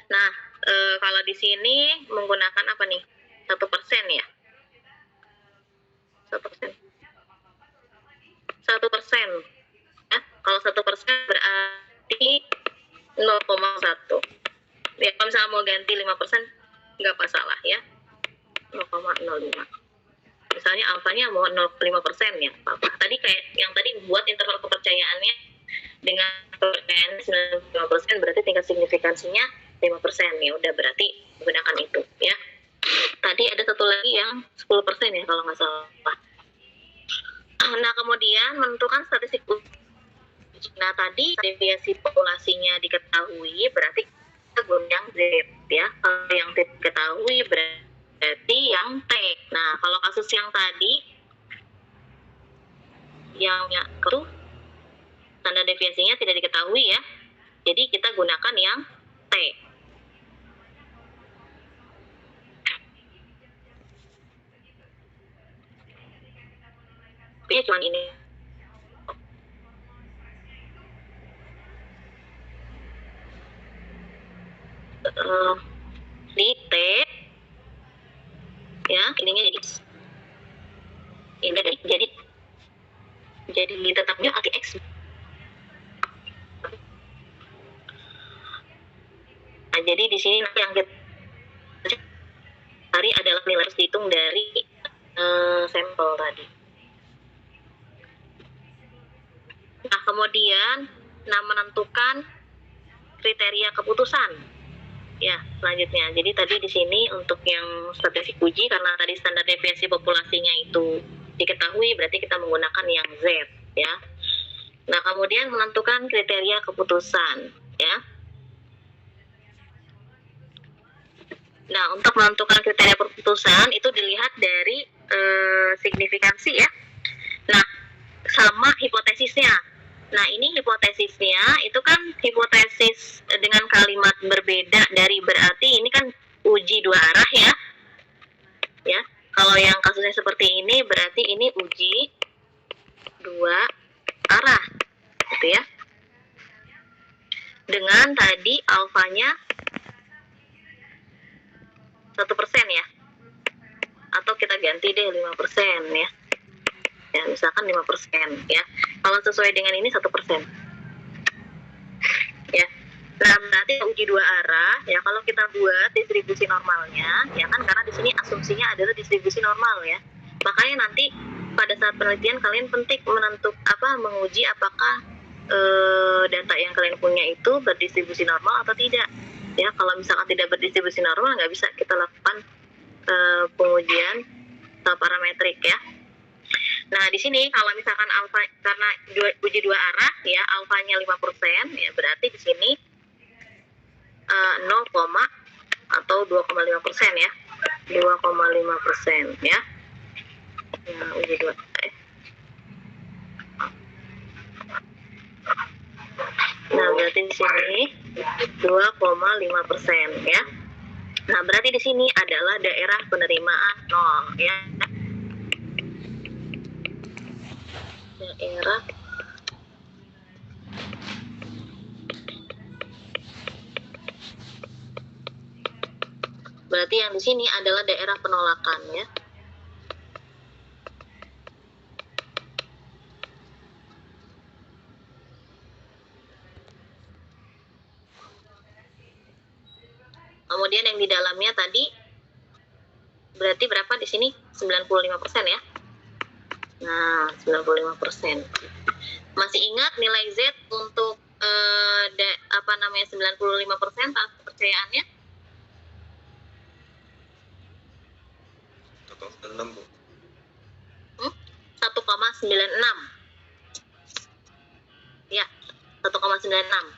Nah, kalau di sini menggunakan apa nih? 1% ya? 1%. 1%. Ya, kalau 1% berarti 0,1. Ya, kalau misalnya mau ganti 5% nggak masalah ya. 0,05. Misalnya alfanya mau 0,5% ya, apa? Tadi kayak yang tadi buat interval kepercayaannya dengan kepercayaan 95% berarti tingkat signifikansinya 5%, ya udah berarti gunakan itu ya. Tadi ada satu lagi yang 10% ya kalau nggak salah. Nah, kemudian menentukan statistik. Nah, tadi deviasi populasinya diketahui berarti kita gunakan Z ya. Kalau yang diketahui berarti yang T. Nah, kalau kasus yang tadi yang itu tanda deviasinya tidak diketahui ya. Jadi kita gunakan yang T. Ini cuma ini. Di T ya, ininya jadi tetapnya arti X. Nah, jadi di sini nanti yang kita cari adalah nilai harus dihitung dari sampel tadi. Nah, kemudian menentukan kriteria keputusan. Ya, selanjutnya. Jadi tadi di sini untuk yang statistik uji, karena tadi standar deviasi populasinya itu diketahui, berarti kita menggunakan yang Z, ya. Nah, kemudian menentukan kriteria keputusan, ya. Nah, untuk menentukan kriteria keputusan itu dilihat dari signifikansi, ya. Nah, sama hipotesisnya. Nah, ini hipotesisnya itu kan hipotesis dengan kalimat berbeda dari berarti ini kan uji dua arah, ya. Ya. Kalau yang kasusnya seperti ini berarti ini uji dua arah, gitu ya. Dengan tadi alfanya 1% ya. Atau kita ganti deh 5% ya. Ya, misalkan 5% ya. Kalau sesuai dengan ini 1%. Ya. Nah, nanti uji dua arah ya, kalau kita buat distribusi normalnya ya kan, karena di sini asumsinya adalah distribusi normal ya. Makanya nanti pada saat penelitian kalian penting menguji apakah data yang kalian punya itu berdistribusi normal atau tidak. Ya, kalau misalkan tidak berdistribusi normal nggak bisa kita lakukan pengujian parametrik ya. Nah, di sini kalau misalkan alfa, karena uji dua arah ya, alfanya 5% ya, berarti di sini 0, atau 2,5% ya. 2,5% ya. Nah, uji dua. Nah, berarti di sini 2,5% ya. Nah, berarti di sini adalah daerah penerimaan 0 ya. Daerah berarti yang di sini adalah daerah penolakan ya. Kemudian yang di dalamnya tadi berarti berapa di sini? 95% ya. Nah, 95%. Masih ingat nilai Z untuk 95% kepercayaannya? 1,6 Bu. 1,96. Ya, 1,96.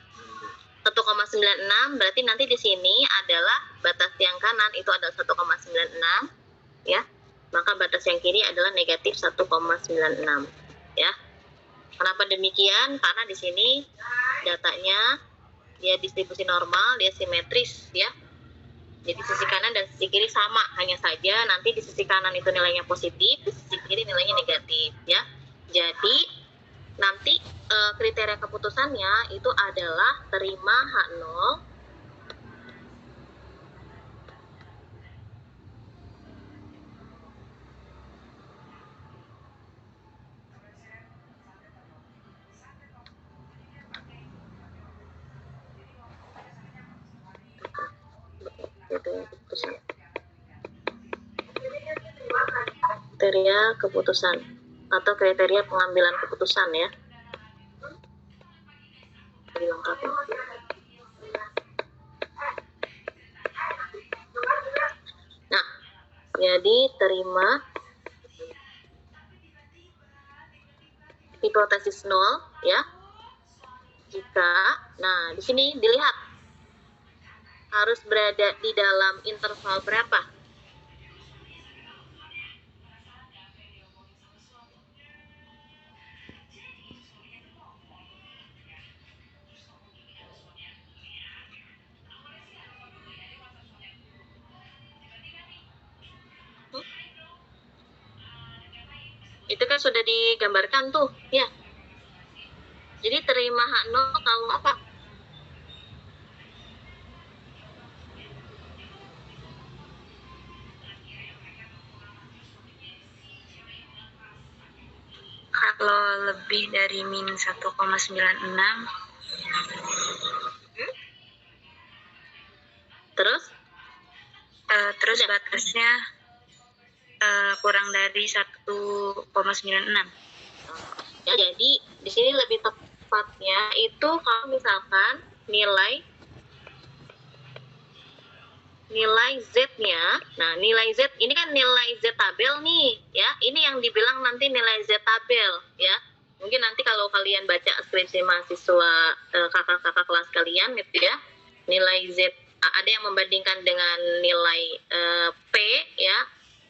1,96 berarti nanti di sini adalah batas yang kanan itu adalah 1,96 ya. Maka batas yang kiri adalah negatif 1,96 ya. Kenapa demikian? Karena di sini datanya dia distribusi normal, dia simetris ya. Jadi sisi kanan dan sisi kiri sama, hanya saja nanti di sisi kanan itu nilainya positif, di sisi kiri nilainya negatif ya. Jadi nanti kriteria keputusannya itu adalah terima H0 kriteria keputusan atau kriteria pengambilan keputusan ya. Dilengkapi. Nah, jadi terima hipotesis 0 ya. Jika, nah di sini dilihat harus berada di dalam interval berapa? Itu kan sudah digambarkan tuh ya. Jadi terima H0 kalau apa? Kalau lebih dari min 1,96. Terus? Terus batasnya kurang dari 1,96. Ya, jadi di sini lebih tepatnya itu kalau misalkan nilai nilai Z-nya. Nah, nilai Z ini kan nilai Z tabel nih, ya. Ini yang dibilang nanti nilai Z tabel, ya. Mungkin nanti kalau kalian baca skripsi mahasiswa kakak-kakak kelas kalian gitu ya, nilai Z ada yang membandingkan dengan nilai P ya,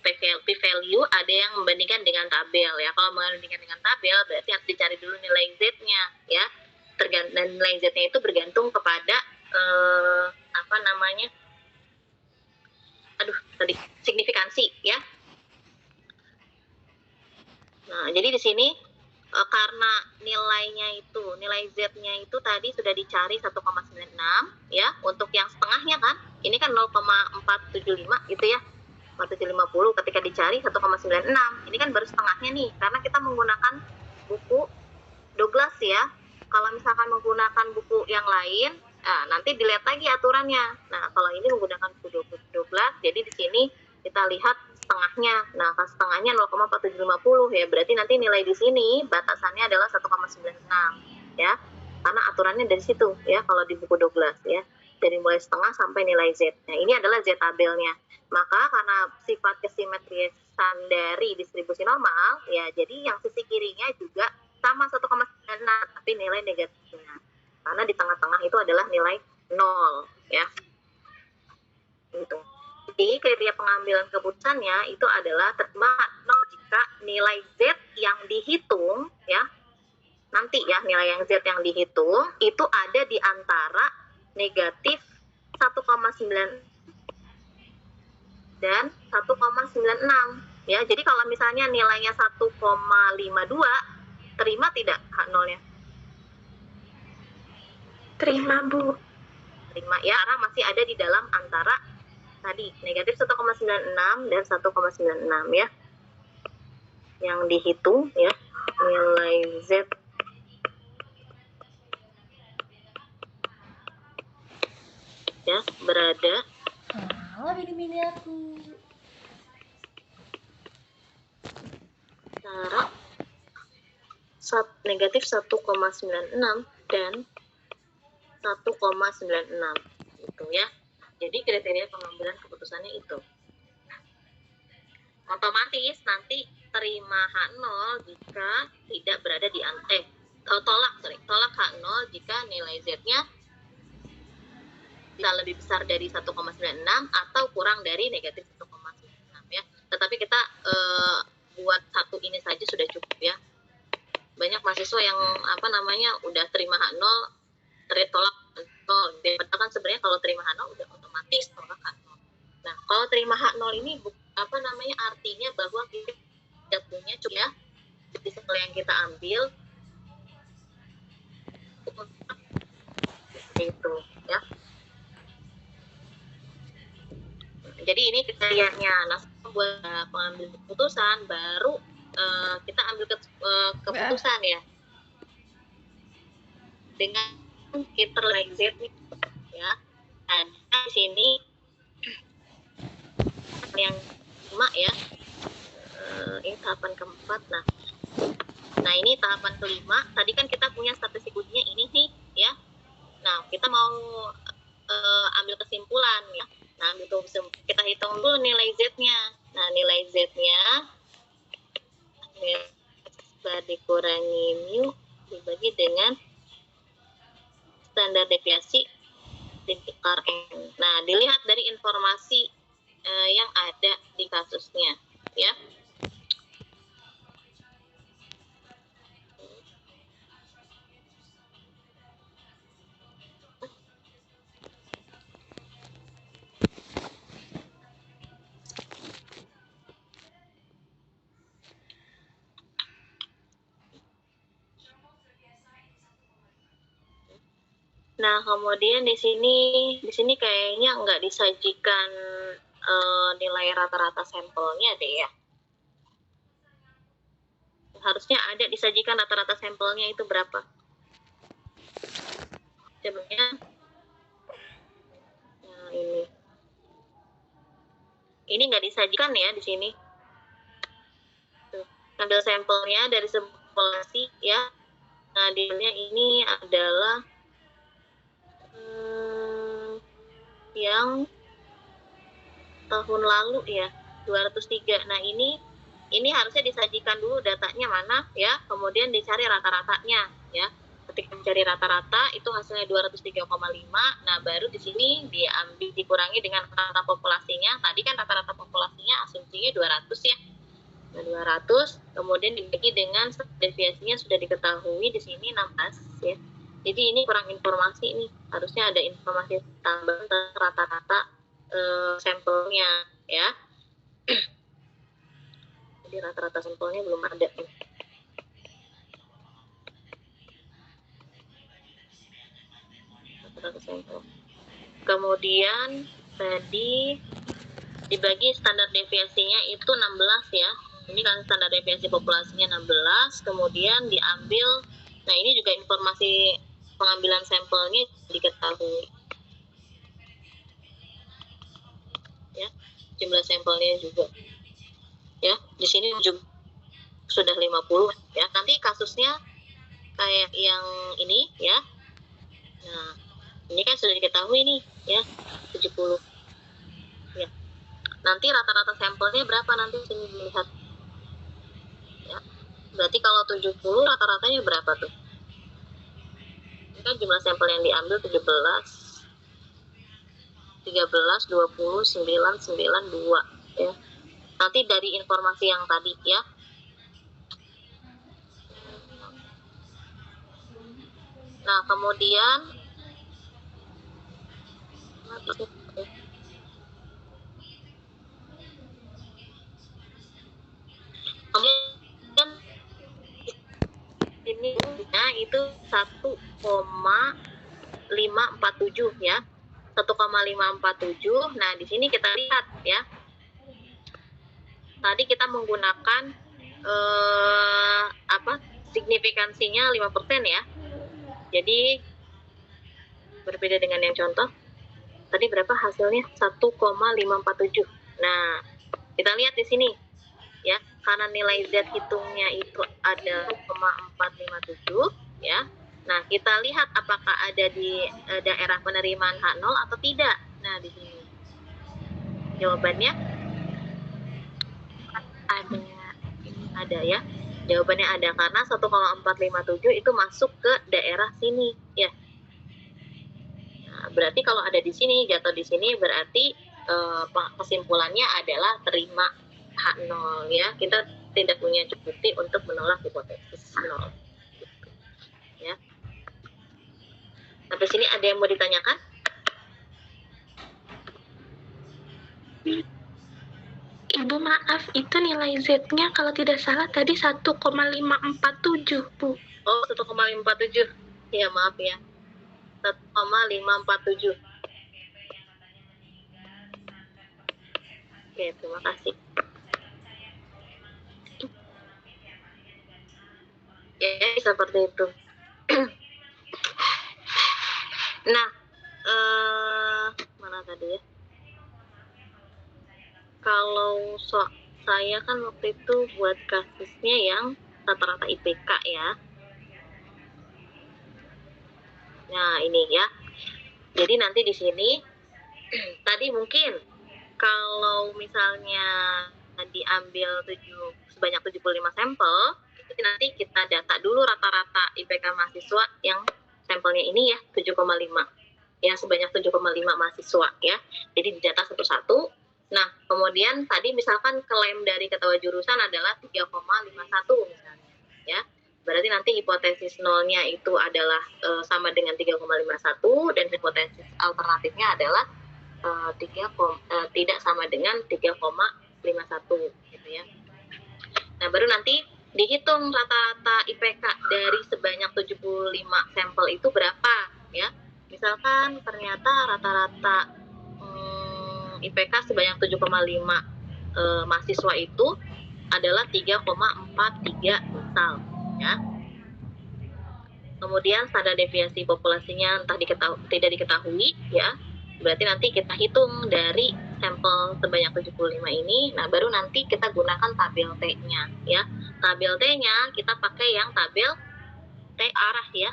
P value, ada yang membandingkan dengan tabel ya. Kalau membandingkan dengan tabel berarti harus dicari dulu nilai Z-nya ya. Dan nilai Z-nya itu bergantung kepada apa namanya? Signifikansi ya. Nah, jadi di sini karena nilainya itu, nilai Z-nya itu tadi sudah dicari 1,96 ya, untuk yang setengahnya kan, ini kan 0,475 gitu ya, 450 ketika dicari 1,96, ini kan baru setengahnya nih, karena kita menggunakan buku Douglas ya. Kalau misalkan menggunakan buku yang lain, nanti dilihat lagi aturannya. Nah, kalau ini menggunakan buku Douglas, jadi di sini kita lihat setengahnya. Nah, setengahnya 0,4750 ya. Berarti nanti nilai di sini batasannya adalah 1,96 ya. Karena aturannya dari situ ya kalau di buku Douglas ya. Dari mulai setengah sampai nilai Z. Nah, ini adalah Z tabelnya. Maka karena sifat kesimetrisan dari distribusi normal ya, jadi yang sisi kirinya juga sama 1,96 tapi nilai negatifnya. Karena di tengah-tengah itu adalah nilai 0 ya. Gitu. Jadi kriteria pengambilan keputusannya itu adalah terima 0 jika nilai Z yang dihitung ya, nanti ya nilai yang Z yang dihitung itu ada di antara negatif 1,9 dan 1,96 ya. Jadi kalau misalnya nilainya 1,52, terima tidak H0-nya? Terima, Bu. Terima ya, karena masih ada di dalam antara tadi negatif 1,96 dan 1,96 ya. Yang dihitung ya, nilai Z ya berada Mini aku. antara negatif 1,96 dan 1,96 gitu ya. Jadi kriteria pengambilan keputusannya itu. Otomatis nanti terima H0 jika tidak berada di tolak H0 jika nilai Z-nya bisa lebih besar dari 1,96 atau kurang dari negatif 1,96 ya. Tetapi kita buat satu ini saja sudah cukup ya. Banyak mahasiswa yang udah terima H0 tolak H0. Padahal kan sebenarnya kalau terima H0 udah otomatis tolak H0. Nah, kalau terima H0 ini artinya bahwa kita tidak punya cukup ya di sampel yang kita ambil itu ya. Jadi ini kriterianya. Nah, buat pengambil keputusan baru kita ambil keputusan ya dengan kita nilai Z nih ya. Nah, di sini yang 5 ya, ini tahapan keempat. Nah ini tahapan kelima. Tadi kan kita punya statistik ujinya ini nih ya. Nah kita mau ambil kesimpulan ya. Nah kita hitung dulu nilai Z-nya. Nah nilai Z-nya dikurangi mu dibagi dengan standar deviasi sekitar N. Nah dilihat dari informasi yang ada di kasusnya ya. Nah, kemudian di sini kayaknya nggak disajikan nilai rata-rata sampelnya deh ya. Harusnya ada disajikan rata-rata sampelnya itu berapa. Sebenarnya ini nggak disajikan ya di sini. Tuh, ambil sampelnya dari sebuah populasi ya. Nah, dilihatnya ini adalah yang tahun lalu ya, 203. Nah, ini harusnya disajikan dulu datanya mana ya, kemudian dicari rata-ratanya ya. Ketika mencari rata-rata itu hasilnya 203,5. Nah, baru di sini diambil dikurangi dengan rata populasinya. Tadi kan rata-rata populasinya asumsinya 200 ya. Nah, 200 kemudian dibagi dengan deviasinya sudah diketahui di sini 16 ya. Jadi ini kurang informasi nih. Harusnya ada informasi tambahan tentang rata-rata sampelnya ya. Jadi rata-rata sampelnya belum ada. Kemudian tadi dibagi standar deviasinya itu 16 ya. Ini kan standar deviasi populasinya 16, kemudian diambil. Nah, ini juga informasi pengambilan sampelnya diketahui. Ya, jumlah sampelnya juga. Ya, di sini juga sudah 50 ya. Nanti kasusnya kayak yang ini ya. Nah, ini kan sudah diketahui nih ya, 70 ya. Nanti rata-rata sampelnya berapa nanti sini dilihat ya. Berarti kalau 70 rata-ratanya berapa tuh? Ini kan jumlah sampel yang diambil 17 20 9 2 ya. Nanti dari informasi yang tadi ya. Nah, kemudian ini itu 1,547 ya. 1,547. Nah, di sini kita lihat ya. Tadi kita menggunakan signifikansinya 5% ya. Jadi berbeda dengan yang contoh. Tadi berapa hasilnya? 1,547. Nah, kita lihat di sini ya, karena nilai Z hitungnya itu ada 0,457 ya. Nah, kita lihat apakah ada di daerah penerimaan H0 atau tidak. Nah, di sini jawabannya ada ya. Jawabannya ada karena 1,457 itu masuk ke daerah sini ya. Nah, berarti kalau ada di sini, jatuh di sini, berarti kesimpulannya adalah terima H0 ya. Kita tidak punya bukti untuk menolak hipotesis 0. Ya. Sampai sini ada yang mau ditanyakan? Ibu maaf, itu nilai Z-nya kalau tidak salah tadi 1,547, Bu. Oh, 1,547. Ya, maaf ya. 1,547. Oke, terima kasih. Ya, seperti itu. Nah, mana tadi ya? Kalau saya kan waktu itu buat kasusnya yang rata-rata IPK ya. Nah, ini ya. Jadi nanti di sini tadi mungkin kalau misalnya diambil sebanyak 75 sampel, itu nanti kita data dulu rata-rata IPK mahasiswa yang sampelnya ini ya 7,5. Ya, sebanyak 7,5 mahasiswa ya. Jadi didata satu-satu. Nah, kemudian tadi misalkan klaim dari ketua jurusan adalah 3,51 misalnya ya. Berarti nanti hipotesis nolnya itu adalah sama dengan 3,51 dan hipotesis alternatifnya adalah tidak sama dengan 3,51 gitu ya. Nah, baru nanti dihitung rata-rata IPK dari sebanyak 75 sampel itu berapa ya. Misalkan ternyata rata-rata IPK sebanyak 7,5 mahasiswa itu adalah 3,43 misal ya. Kemudian standar deviasi populasinya entah tidak diketahui ya. Berarti nanti kita hitung dari sampel sebanyak 75 ini. Nah, baru nanti kita gunakan tabel T-nya ya. Tabel T-nya kita pakai yang tabel T arah ya.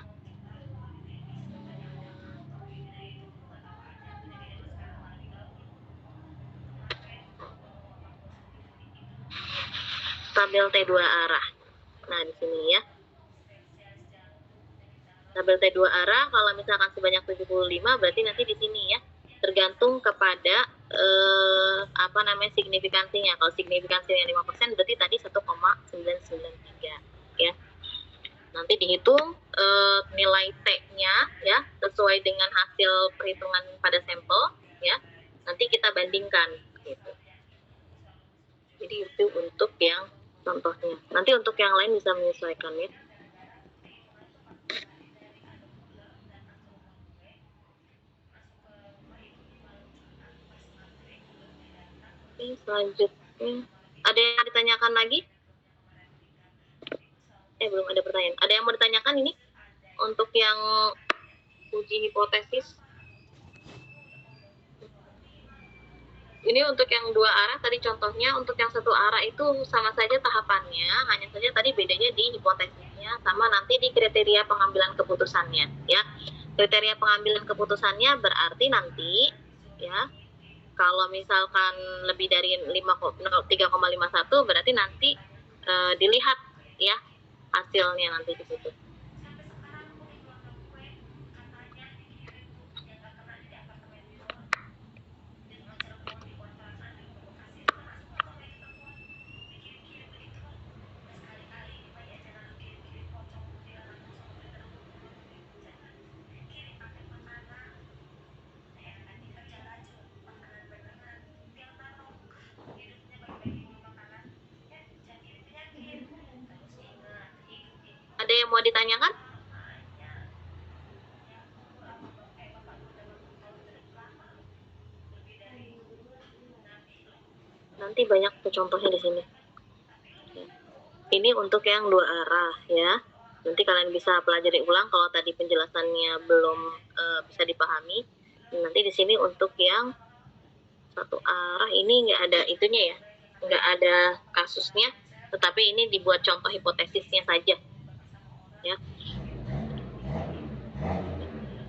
tabel T2 arah. Nah, di sini ya. Tabel T2 arah kalau misalkan sebanyak 75 berarti nanti di sini ya. Tergantung kepada signifikansinya. Kalau signifikansinya 5% berarti tadi 1,993 ya. Nanti dihitung nilai T-nya ya sesuai dengan hasil perhitungan pada sampel ya. Nanti kita bandingkan gitu. Jadi itu untuk yang contohnya. Nanti untuk yang lain bisa menyesuaikan ya. Oke, selanjutnya ada yang ditanyakan lagi? Belum ada pertanyaan. Ada yang mau ditanyakan ini? Untuk yang uji hipotesis. Ini untuk yang dua arah tadi contohnya, untuk yang satu arah itu sama saja tahapannya, hanya saja tadi bedanya di hipotesisnya sama nanti di kriteria pengambilan keputusannya ya. Kriteria pengambilan keputusannya berarti nanti ya kalau misalkan lebih dari 3,51 berarti nanti dilihat ya hasilnya nanti di situ. Ada yang mau ditanyakan? Nanti banyak tuh contohnya di sini. Ini untuk yang dua arah ya. Nanti kalian bisa pelajari ulang kalau tadi penjelasannya belum bisa dipahami. Nanti di sini untuk yang satu arah ini nggak ada itunya ya, nggak ada kasusnya, tetapi ini dibuat contoh hipotesisnya saja. Ya.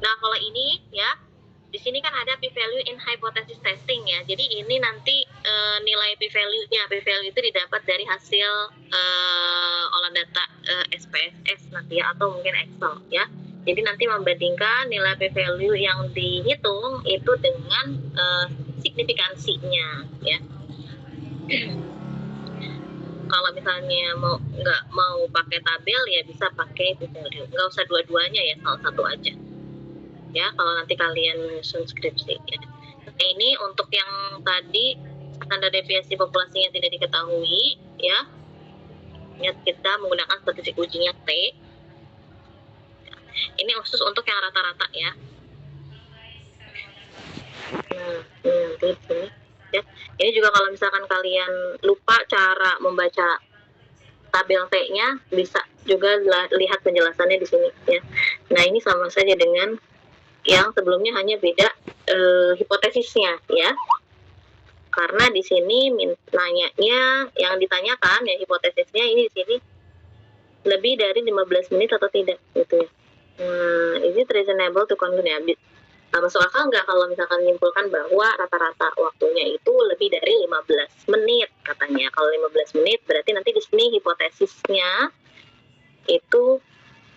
Nah kalau ini ya di sini kan ada p-value in hypothesis testing ya. Jadi ini nanti nilai p-value-nya. P-value itu didapat dari hasil olah data SPSS nanti ya, atau mungkin Excel ya. Jadi nanti membandingkan nilai p-value yang dihitung itu dengan signifikansinya ya. Kalau misalnya nggak mau pakai tabel ya bisa pakai p-value. Nggak usah dua-duanya ya, salah satu aja. Ya, kalau nanti kalian menyusun skripsi ya. Nah, ini untuk yang tadi standar deviasi populasinya tidak diketahui ya. Kita menggunakan statistik ujinya T. Ini khusus untuk yang rata-rata ya. Nah, ini nanti di sini ya. Ini juga kalau misalkan kalian lupa cara membaca tabel T-nya, bisa juga lihat penjelasannya di sini ya. Nah, ini sama saja dengan yang sebelumnya, hanya beda hipotesisnya ya. Karena di sini nanyanya yang ditanyakan ya hipotesisnya ini di sini lebih dari 15 menit atau tidak gitu ya. Is it reasonable to conclude ya? Masuk akal nggak kalau misalkan menyimpulkan bahwa rata-rata waktunya itu lebih dari 15 menit katanya. Kalau 15 menit berarti nanti di sini hipotesisnya itu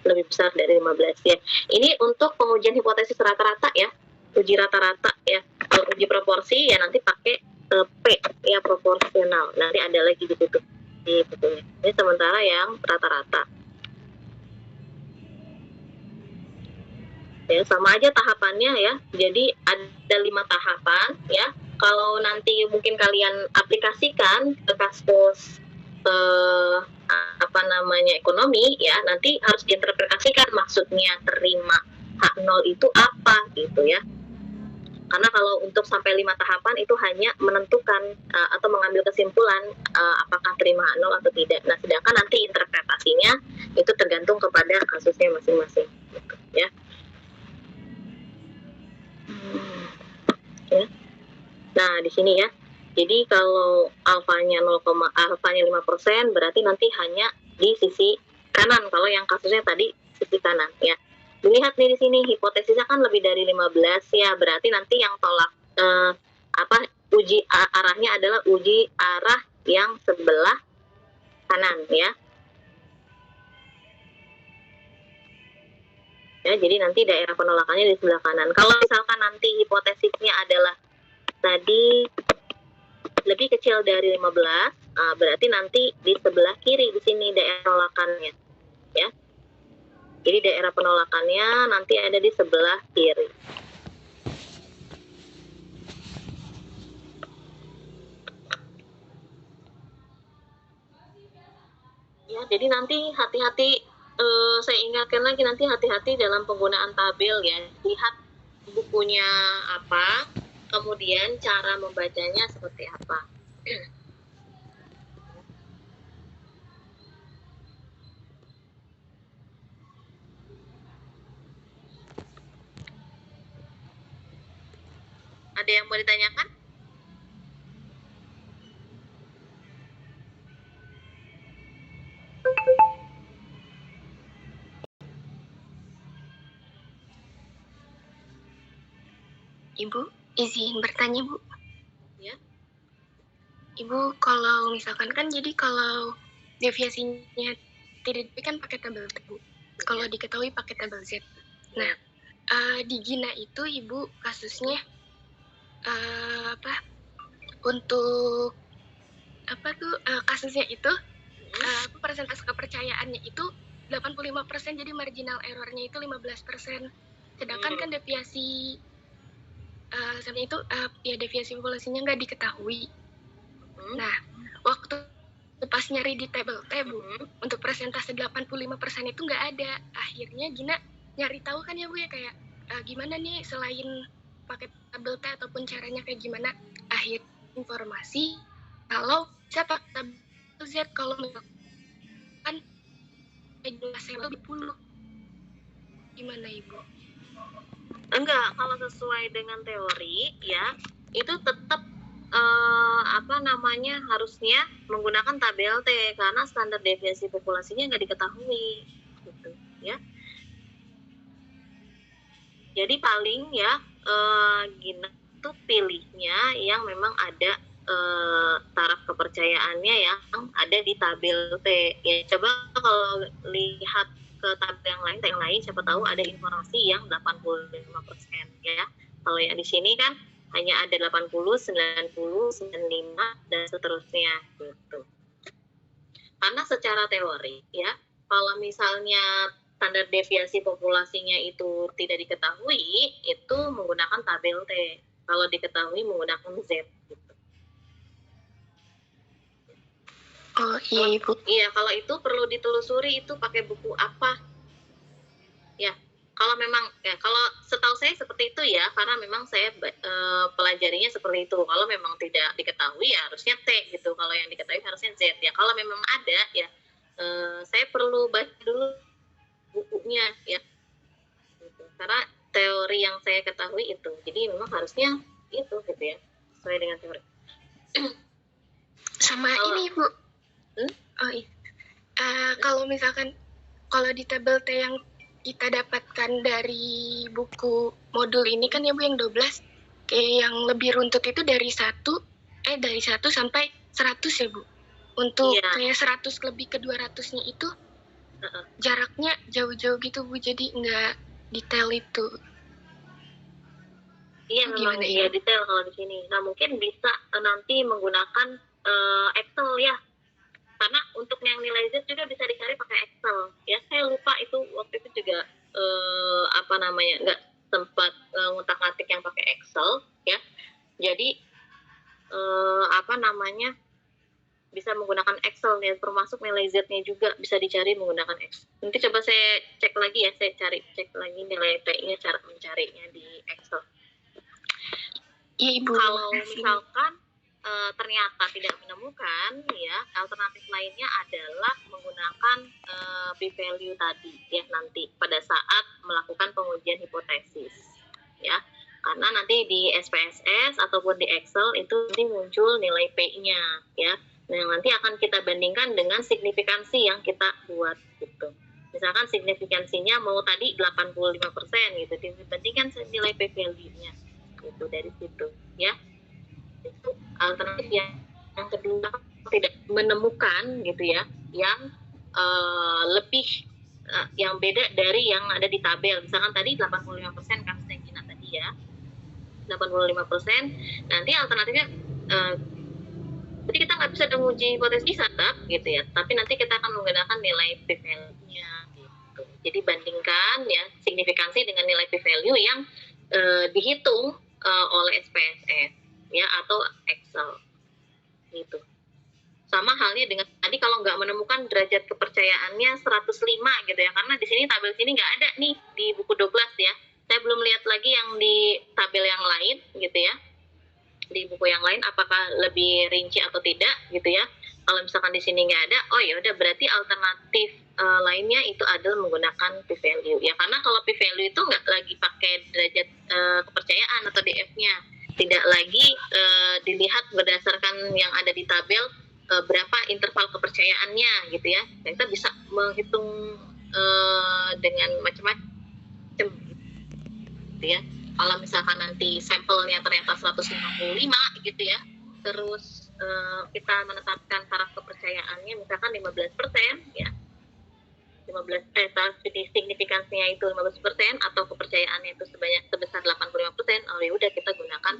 lebih besar dari 15 ya. Ini untuk pengujian hipotesis rata-rata ya. Uji rata-rata ya. Kalau uji proporsi ya nanti pakai P ya, proporsional. Nanti ada lagi di situ di bukunya. Ini sementara yang rata-rata. Ya, sama aja tahapannya ya. Jadi ada 5 tahapan ya. Kalau nanti mungkin kalian aplikasikan ke kasus ekonomi ya, nanti harus diinterpretasikan maksudnya terima H0 itu apa gitu ya. Karena kalau untuk sampai 5 tahapan itu hanya menentukan atau mengambil kesimpulan apakah terima H0 atau tidak. Nah, sedangkan nanti interpretasinya itu tergantung kepada kasusnya masing-masing gitu, ya. Ya. Nah, di sini ya. Jadi kalau alfanya 5% berarti nanti hanya di sisi kanan. Kalau yang kasusnya tadi sisi kanan ya. Dilihat nih di sini hipotesisnya kan lebih dari 15 ya. Berarti nanti yang tolak uji arahnya adalah uji arah yang sebelah kanan ya. Ya, jadi nanti daerah penolakannya di sebelah kanan. Kalau misalkan nanti hipotesisnya adalah tadi lebih kecil dari 15, berarti nanti di sebelah kiri di sini daerah penolakannya, ya. Jadi daerah penolakannya nanti ada di sebelah kiri. Ya, jadi nanti hati-hati. Saya ingatkan lagi, nanti hati-hati dalam penggunaan tabel ya. Lihat bukunya apa, kemudian cara membacanya seperti apa. Ada yang mau ditanyakan? Ibu, izin bertanya, Bu. Ya. Ibu, kalau misalkan kan jadi kalau deviasinya tidak kan pakai tabel T, Bu. Kalau diketahui pakai tabel Z. Nah, di Gina itu Ibu kasusnya untuk kasusnya itu persentase kepercayaannya itu 85%, jadi marginal errornya itu 15%. Sedangkan kan deviasi sampai itu ya deviasi populasinya nggak diketahui. Nah, waktu pas nyari di tabel T, Bu, untuk persentase 85% itu nggak ada. Akhirnya Gina nyari tahu kan ya, Bu ya, kayak gimana nih selain pakai tabel T ataupun caranya kayak gimana. Akhir informasi kalau saya pakai tabel Z, kalau misalkan saya lebih 10. Gimana, Ibu? Enggak, kalau sesuai dengan teori ya, itu tetap harusnya menggunakan tabel T karena standar deviasi populasinya nggak diketahui, gitu ya. Jadi paling ya Gina tuh pilihnya yang memang ada taraf kepercayaannya yang ada di tabel T. Ya coba kalau lihat ke tabel yang lain siapa tahu ada informasi yang 85% ya. Kalau yang di sini kan hanya ada 80, 90, 95 dan seterusnya gitu. Karena secara teori ya, kalau misalnya standar deviasi populasinya itu tidak diketahui, itu menggunakan tabel T. Kalau diketahui menggunakan Z gitu. Oh iya, Ibu. Iya, kalau itu perlu ditelusuri itu pakai buku apa. Ya, kalau memang ya kalau setahu saya seperti itu ya, karena memang saya pelajarinya seperti itu. Kalau memang tidak diketahui ya harusnya T gitu. Kalau yang diketahui harusnya Z ya. Kalau memang ada ya saya perlu baca dulu bukunya ya. Gitu. Karena teori yang saya ketahui itu. Jadi memang harusnya itu gitu ya. Sesuai dengan teori. Sama ini, Bu. Oh iya. Kalau misalkan kalau di tabel T yang kita dapatkan dari buku modul ini kan ya, Bu, yang 12, kayak yang lebih runtut itu dari 1 sampai 100 ya, Bu. Untuk kayak 100 lebih ke 200-nya itu jaraknya jauh-jauh gitu, Bu. Jadi nggak detail itu. Iya, memang dia detail kalau di sini. Nah, mungkin bisa nanti menggunakan Excel ya. Karena untuk yang nilai Z juga bisa dicari pakai Excel. Ya, saya lupa itu waktu itu juga nggak sempat ngutak-ngatik yang pakai Excel ya. Jadi bisa menggunakan Excel ya, termasuk nilai Z-nya juga bisa dicari menggunakan Excel. Nanti coba saya cek lagi ya, cek lagi nilai T-nya, cara mencarinya di Excel. Iya, Ibu. Kalau misalkan ternyata tidak menemukan ya, alternatif lainnya adalah menggunakan p-value tadi ya, nanti pada saat melakukan pengujian hipotesis ya. Karena nanti di SPSS ataupun di Excel itu nanti muncul nilai P-nya ya. Nah, nanti akan kita bandingkan dengan signifikansi yang kita buat gitu. Misalkan signifikansinya mau tadi 85% gitu, dibandingkan nilai p-value-nya gitu dari situ ya. Itu alternatif yang kedua tidak menemukan gitu ya, yang lebih yang beda dari yang ada di tabel. Misalkan tadi 85% kasusnya Gina tadi ya, 85%. Nanti alternatifnya jadi kita nggak bisa menguji hipotesis tetap gitu ya, tapi nanti kita akan menggunakan nilai p-value-nya gitu. Jadi bandingkan ya signifikansi dengan nilai p-value yang dihitung oleh SPSS ya atau Excel gitu. Sama halnya dengan tadi kalau nggak menemukan derajat kepercayaannya 105 gitu ya, karena di sini tabel sini nggak ada nih di buku 12 ya. Saya belum lihat lagi yang di tabel yang lain gitu ya. Di buku yang lain apakah lebih rinci atau tidak gitu ya. Kalau misalkan di sini nggak ada, oh ya udah berarti alternatif lainnya itu adalah menggunakan p-value ya, karena kalau p-value itu nggak lagi pakai derajat kepercayaan atau DF-nya, tidak lagi dilihat berdasarkan yang ada di tabel berapa interval kepercayaannya gitu ya. Kita bisa menghitung dengan macam-macam gitu ya. Kalau misalkan nanti sampelnya ternyata 155 gitu ya, terus kita menetapkan taraf kepercayaannya misalkan 15% ya, 15 signifikansinya itu 15% atau kepercayaannya itu sebesar 85%, oh ya udah kita gunakan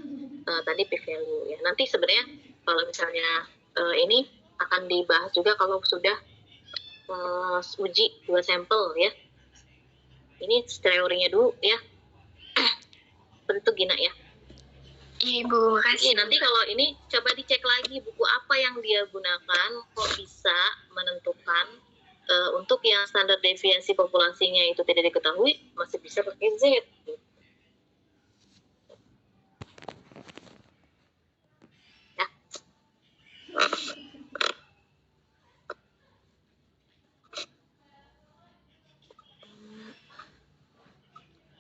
tadi p-value ya. Nanti sebenarnya kalau misalnya ini akan dibahas juga kalau sudah uji 2 sampel ya. Ini teorinya dulu ya. Seperti itu Gina ya. Iya Ibu, makasih. Nanti kalau ini coba dicek lagi buku apa yang dia gunakan, kok bisa menentukan untuk yang standar deviasi populasinya itu tidak diketahui, masih bisa pakai Z. Ya.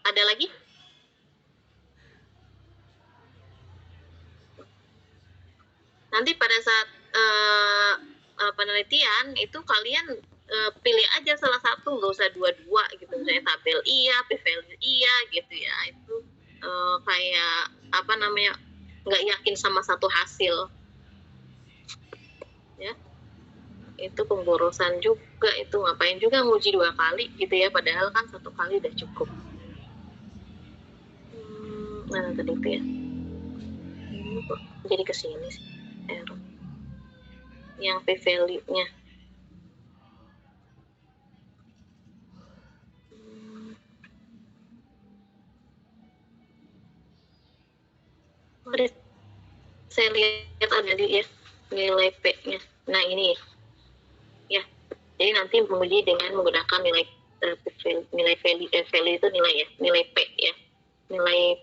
Ada lagi? Nanti pada saat penelitian itu kalian pilih aja salah satu, nggak usah dua-dua gitu. Misalnya tabel iya, p-value iya gitu ya. Itu kayak apa namanya, nggak yakin sama satu hasil ya. Itu pemborosan juga, itu ngapain juga nguji 2 kali gitu ya, padahal kan 1 kali udah cukup. Nah tadi itu ya, ini kok jadi kesini sih error yang p-value-nya. Saya lihat ada di ya nilai P-nya. Nah ini ya, jadi nanti menguji dengan menggunakan nilai value itu nilai ya, nilai P ya, nilai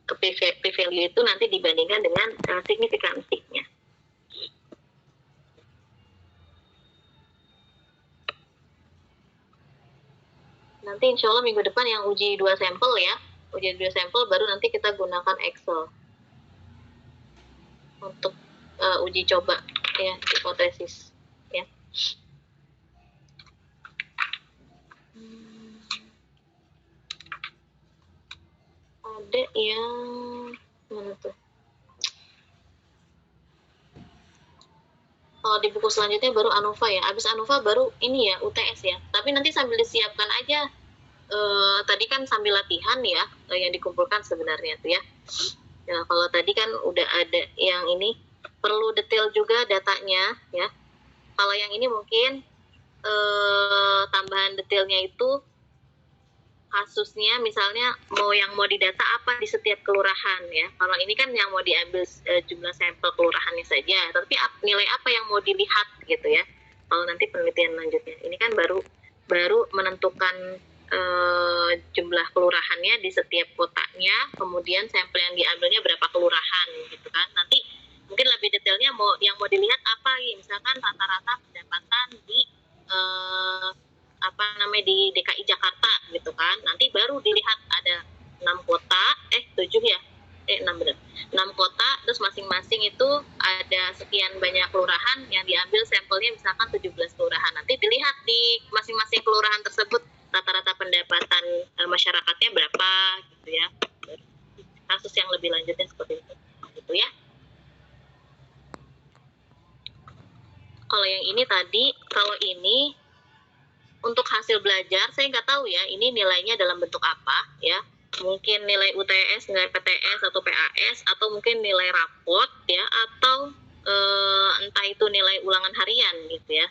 p-value itu nanti dibandingkan dengan signifikansinya. Nanti insya Allah minggu depan yang uji 2 sampel ya, uji 2 sampel baru nanti kita gunakan Excel untuk uji coba ya hipotesis ya. Ada yang mana tuh? Kalau di buku selanjutnya baru ANOVA ya. Abis ANOVA baru ini ya UTS ya. Tapi nanti sambil disiapkan aja. Tadi kan sambil latihan ya yang dikumpulkan sebenarnya tuh ya. Ya kalau tadi kan udah ada yang ini perlu detail juga datanya ya. Kalau yang ini mungkin tambahan detailnya itu kasusnya misalnya mau didata apa di setiap kelurahan ya. Kalau ini kan yang mau diambil jumlah sampel kelurahannya saja, tapi nilai apa yang mau dilihat gitu ya. Kalau nanti penelitian lanjutnya, ini kan baru menentukan jumlah kelurahannya di setiap kotanya, kemudian sampel yang diambilnya berapa kelurahan gitu kan. Nanti mungkin lebih detailnya yang mau dilihat apa ya, misalkan rata-rata pendapatan di di DKI Jakarta gitu kan. Nanti baru dilihat ada 6 kota, 7 ya, 6 benar. 6 kota, terus masing-masing itu ada sekian banyak kelurahan yang diambil sampelnya misalkan 17 kelurahan. Nanti dilihat di masing-masing kelurahan tersebut rata-rata pendapatan masyarakatnya berapa gitu ya. Kasus yang lebih lanjutnya seperti itu gitu ya. kalau yang ini tadi, kalau ini untuk hasil belajar saya nggak tahu ya ini nilainya dalam bentuk apa ya, mungkin nilai UTS, nilai PTS atau PAS, atau mungkin nilai rapot ya, atau entah itu nilai ulangan harian gitu ya.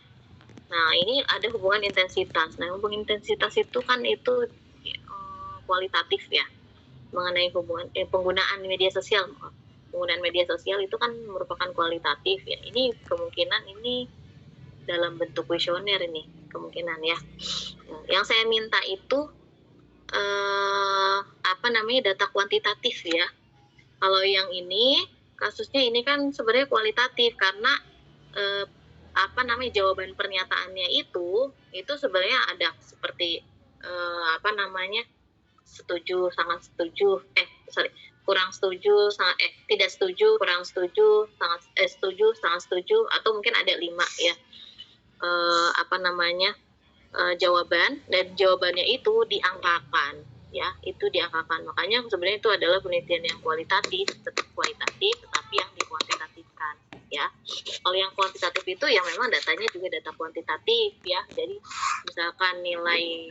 Nah ini ada hubungan intensitas. Nah hubungan intensitas itu kan itu kualitatif ya, mengenai hubungan penggunaan media sosial. Penggunaan media sosial itu kan merupakan kualitatif ya. Ini kemungkinan ini dalam bentuk kuesioner ini kemungkinan ya. Yang saya minta itu data kuantitatif ya. Kalau yang ini kasusnya ini kan sebenarnya kualitatif karena jawaban pernyataannya itu sebenarnya ada seperti setuju, sangat setuju, kurang setuju, sangat tidak setuju, kurang setuju, sangat setuju, sangat setuju, atau mungkin ada 5 ya jawaban, dan jawabannya itu diangkakan ya, itu diangkakan. Makanya sebenarnya itu adalah penelitian yang kualitatif, tetap kualitatif tetapi yang dikuantitatifkan ya. Kalau yang kuantitatif itu yang memang datanya juga data kuantitatif ya. Jadi misalkan nilai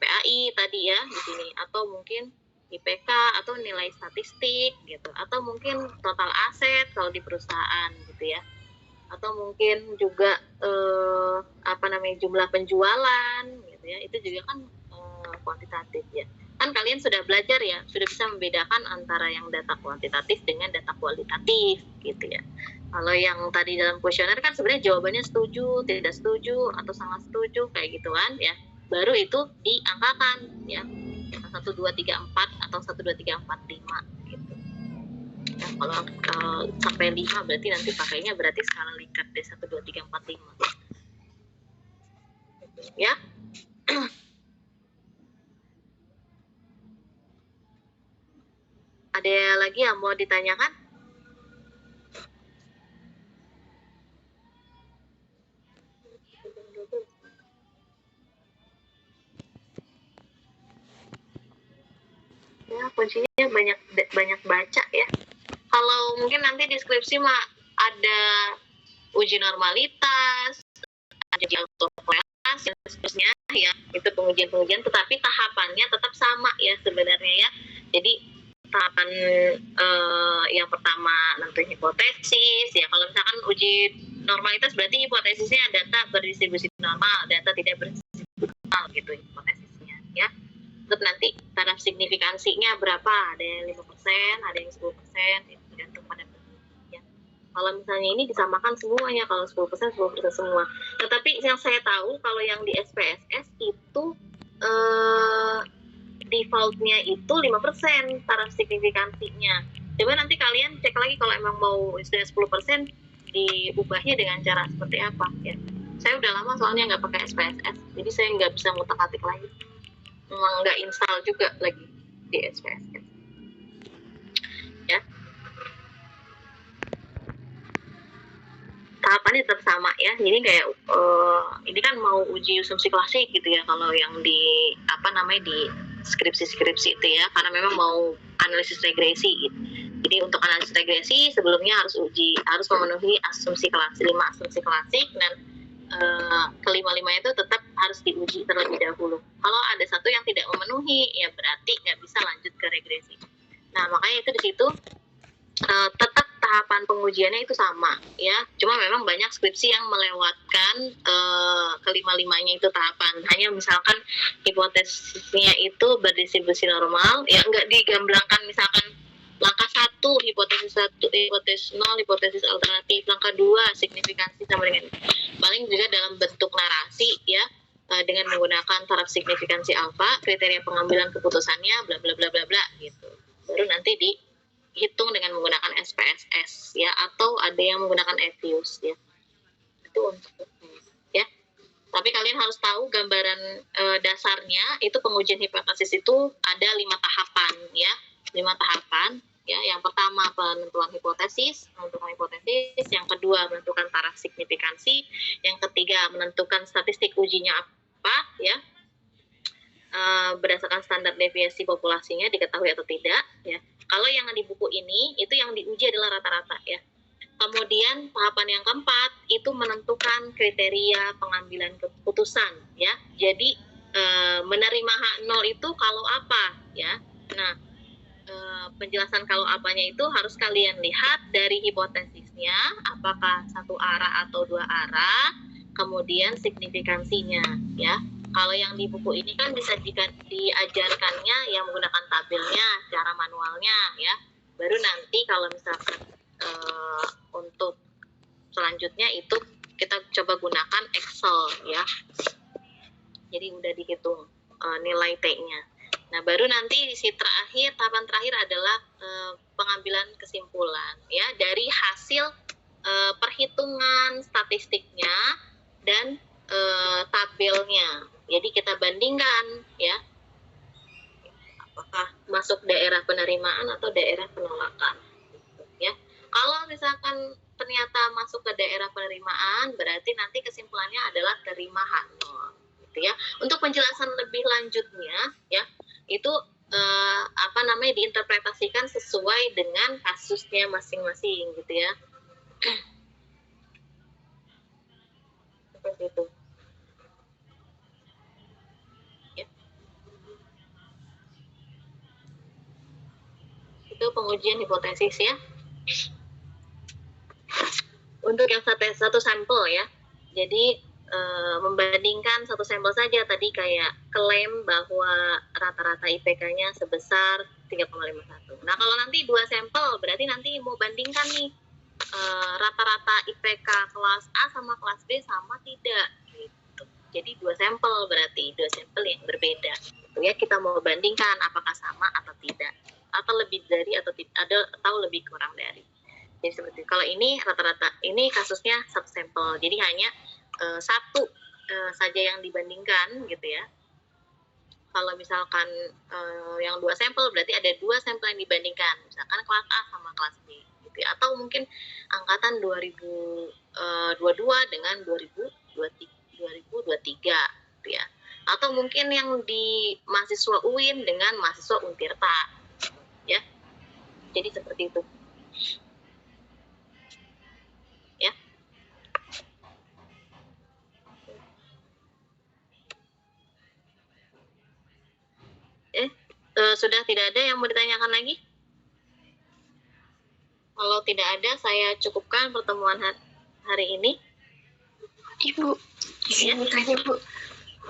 PAI tadi ya di sini, atau mungkin IPK, atau nilai statistik gitu, atau mungkin total aset kalau di perusahaan gitu ya, atau mungkin juga jumlah penjualan gitu ya, itu juga kan kuantitatif ya. Kan kalian sudah belajar ya, sudah bisa membedakan antara yang data kuantitatif dengan data kualitatif gitu ya. Kalau yang tadi dalam kuesioner kan sebenarnya jawabannya setuju, tidak setuju, atau sangat setuju kayak gituan ya, baru itu diangkakan ya, 1, 2, 3, 4 atau 1, 2, 3, 4, 5 gitu ya. Kalau sampai 5 berarti nanti pakainya berarti skala Likert deh, 1, 2, 3, 4, 5 ya. Ada lagi yang mau ditanyakan? Ya, kuncinya banyak baca ya. Kalau mungkin nanti di skripsi mah ada uji normalitas, ada uji autokorelasi dan seterusnya ya, itu pengujian-pengujian, tetapi tahapannya tetap sama ya sebenarnya ya. Jadi tahapan yang pertama nentuin hipotesis ya. Kalau misalkan uji normalitas berarti hipotesisnya data berdistribusi normal, data tidak berdistribusi normal gitu hipotesisnya ya. Terus nanti taraf signifikansinya berapa, ada yang 5%, ada yang 10%, itu tergantung pada bentuknya. Kalau misalnya ini disamakan semuanya, kalau 10% semua. Tetapi yang saya tahu kalau yang di SPSS itu defaultnya itu 5% taraf signifikansinya. Coba nanti kalian cek lagi kalau emang mau sudah 10% diubahnya dengan cara seperti apa ya. Saya udah lama soalnya nggak pakai SPSS, jadi saya nggak bisa ngutak-atik lagi. Memang nggak install juga lagi di SPSS ya. Tahapannya tetap sama ya. Jadi kayak ini kan mau uji asumsi klasik gitu ya kalau yang di di skripsi itu ya, karena memang mau analisis regresi gitu. Jadi untuk analisis regresi sebelumnya harus memenuhi asumsi klasik, 5 asumsi klasik, dan kelima-lima itu tetap harus diuji terlebih dahulu. Kalau ada satu yang tidak memenuhi ya berarti nggak bisa lanjut ke regresi. Nah makanya itu di situ tetap tahapan pengujiannya itu sama ya, cuma memang banyak skripsi yang melewatkan kelima-limanya itu tahapan. Hanya misalkan hipotesisnya itu berdistribusi normal ya, nggak digamblangkan misalkan langkah 1 hipotesis 1, hipotesis 0, hipotesis alternatif, langkah 2 signifikansi sama dengan paling juga dalam bentuk narasi ya, dengan menggunakan taraf signifikansi alfa, kriteria pengambilan keputusannya bla bla bla bla bla gitu. Baru nanti dihitung dengan menggunakan SPSS ya, atau ada yang menggunakan ETIUS ya. Itu untuk ya. Tapi kalian harus tahu gambaran dasarnya itu pengujian hipotesis itu ada 5 tahapan ya. 5 tahapan ya. Yang pertama penentuan hipotesis, yang kedua menentukan taraf signifikansi, yang ketiga menentukan statistik ujinya apa ya, berdasarkan standar deviasi populasinya diketahui atau tidak ya. Kalau yang di buku ini itu yang diuji adalah rata-rata ya. Kemudian tahapan yang keempat itu menentukan kriteria pengambilan keputusan ya. Jadi menerima hak nol itu kalau apa ya. Nah, penjelasan kalau apanya itu harus kalian lihat dari hipotesisnya, apakah satu arah atau dua arah, kemudian signifikansinya ya. Kalau yang di buku ini kan diajarkannya yang menggunakan tabelnya, cara manualnya ya. Baru nanti kalau misalkan untuk selanjutnya itu kita coba gunakan Excel ya. Jadi udah dihitung nilai T-nya. Nah, baru nanti di tahapan terakhir adalah pengambilan kesimpulan ya dari hasil perhitungan statistiknya dan tabelnya. Jadi kita bandingkan ya, apakah masuk daerah penerimaan atau daerah penolakan. Ya, kalau misalkan ternyata masuk ke daerah penerimaan, berarti nanti kesimpulannya adalah terima hak nol. Gitu ya. Untuk penjelasan lebih lanjutnya, ya itu diinterpretasikan sesuai dengan kasusnya masing-masing, gitu ya. Seperti itu. Itu pengujian hipotesis ya. Untuk yang satu sampel ya, jadi membandingkan satu sampel saja tadi kayak klaim bahwa rata-rata IPK-nya sebesar 3,51. Nah kalau nanti 2 sampel berarti nanti mau bandingkan nih rata-rata IPK kelas A sama kelas B sama tidak gitu. Jadi 2 sampel berarti 2 sampel yang berbeda. Gitu ya, kita mau bandingkan apakah sama atau tidak, atau lebih dari atau tidak, atau lebih kurang dari. Jadi seperti itu. Kalau ini rata-rata ini kasusnya satu sampel, jadi hanya satu saja yang dibandingkan gitu ya. Kalau misalkan yang 2 sampel berarti ada 2 sampel yang dibandingkan, misalkan kelas A sama kelas B gitu ya. Atau mungkin angkatan 2022 dengan 2023 gitu ya. Atau mungkin yang di mahasiswa UIN dengan mahasiswa Untirta ya. Jadi seperti itu. Ya. Sudah tidak ada yang mau ditanyakan lagi? Kalau tidak ada, saya cukupkan pertemuan hari ini. Ibu, izin tanya Bu.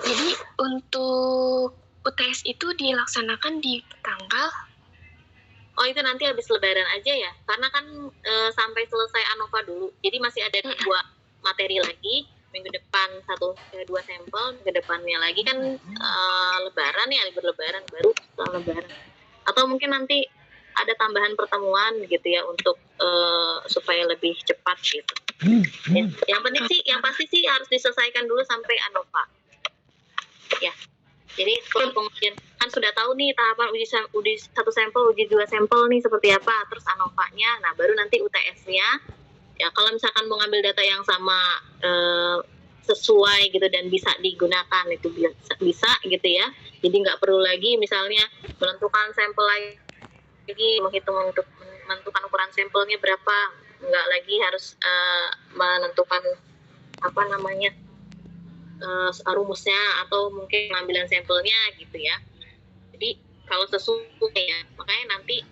Jadi untuk UTS itu dilaksanakan di tanggal? Oh itu nanti habis Lebaran aja ya, karena kan sampai selesai ANOVA dulu. Jadi masih ada 2 materi lagi. Minggu depan 2 sampel, minggu depannya lagi kan Lebaran ya, libur Lebaran baru setelah Lebaran. Atau mungkin nanti ada tambahan pertemuan gitu ya untuk supaya lebih cepat gitu. Ya. Yang penting sih, yang pasti sih harus diselesaikan dulu sampai ANOVA. Ya. Jadi kalau pengujian kan sudah tahu nih tahapan uji 1 sampel, uji 2 sampel nih seperti apa, terus ANOVA-nya. Nah baru nanti UTS-nya. Ya, kalau misalkan mau ngambil data yang sama sesuai gitu dan bisa digunakan itu bisa gitu ya. Jadi nggak perlu lagi misalnya menentukan sampel lagi, menghitung untuk menentukan ukuran sampelnya berapa, nggak lagi harus menentukan rumusnya atau mungkin pengambilan sampelnya gitu ya. Jadi kalau sesuai ya, makanya nanti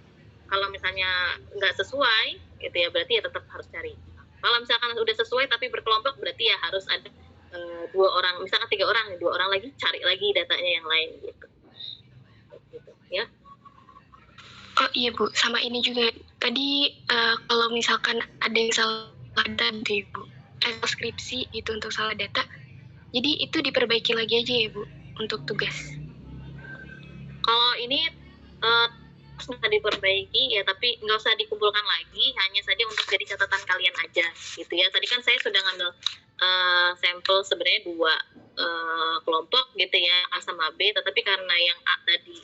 kalau misalnya nggak sesuai gitu ya, berarti ya tetap harus cari. Kalau misalkan udah sesuai tapi berkelompok, berarti ya harus ada 2 orang, misalkan 3 orang, 2 orang lagi cari lagi datanya yang lain gitu ya. Oh iya Bu, sama ini juga tadi kalau misalkan ada yang salah data gitu Bu, skripsi gitu untuk salah data, jadi itu diperbaiki lagi aja ya Bu untuk tugas. Kalau ini nggak diperbaiki ya, tapi nggak usah dikumpulkan lagi, hanya saja untuk jadi catatan kalian aja gitu ya. Tadi kan saya sudah ngambil sampel sebenarnya 2 kelompok gitu ya, A sama B, tetapi karena yang A tadi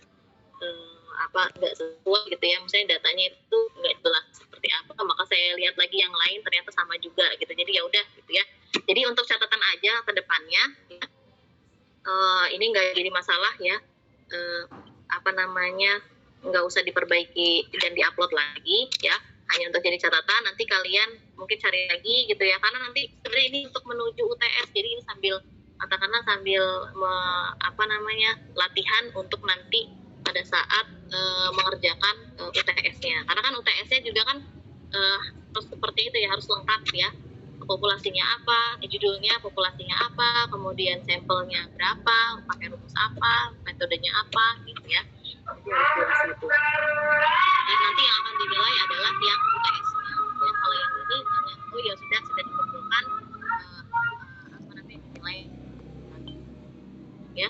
nggak sesuai gitu ya, misalnya datanya itu nggak jelas seperti apa, maka saya lihat lagi yang lain ternyata sama juga gitu. Jadi ya udah gitu ya. Jadi untuk catatan aja ke depannya ya, ini nggak jadi masalah ya, nggak usah diperbaiki dan diupload lagi ya, hanya untuk jadi catatan. Nanti kalian mungkin cari lagi gitu ya, karena nanti sebenarnya ini untuk menuju UTS, jadi ini sambil katakanlah sambil latihan untuk nanti pada saat mengerjakan UTS-nya, karena kan UTS-nya juga kan harus seperti itu ya, harus lengkap ya, populasinya apa, judulnya populasinya apa, kemudian sampelnya berapa, pakai rumus apa, metodenya apa gitu ya, jadi harus jelas itu. Dan nanti yang akan dinilai adalah yang UTS-nya ya, kalau yang ini hanya ya sudah dikumpulkan nilai ya.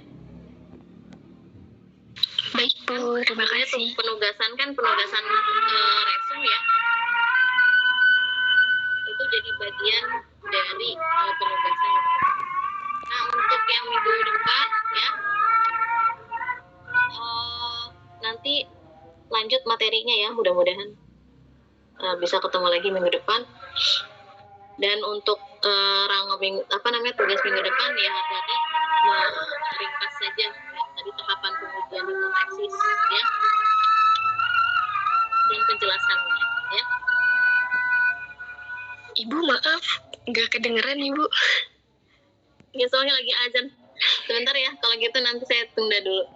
Baik Bu, terima Makanya kasih. penugasan resume ya, itu jadi bagian dari penugasan. Nah, untuk yang minggu depan ya, nanti lanjut materinya ya, mudah-mudahan bisa ketemu lagi minggu depan. Dan untuk tugas minggu depan ya, tadi ringkas saja ya, tadi tahapan pengujian hipotesis ya, dan penjelasannya ya. Ibu maaf, nggak kedengeran Ibu. Ya soalnya lagi azan. Sebentar ya, kalau gitu nanti saya tunda dulu.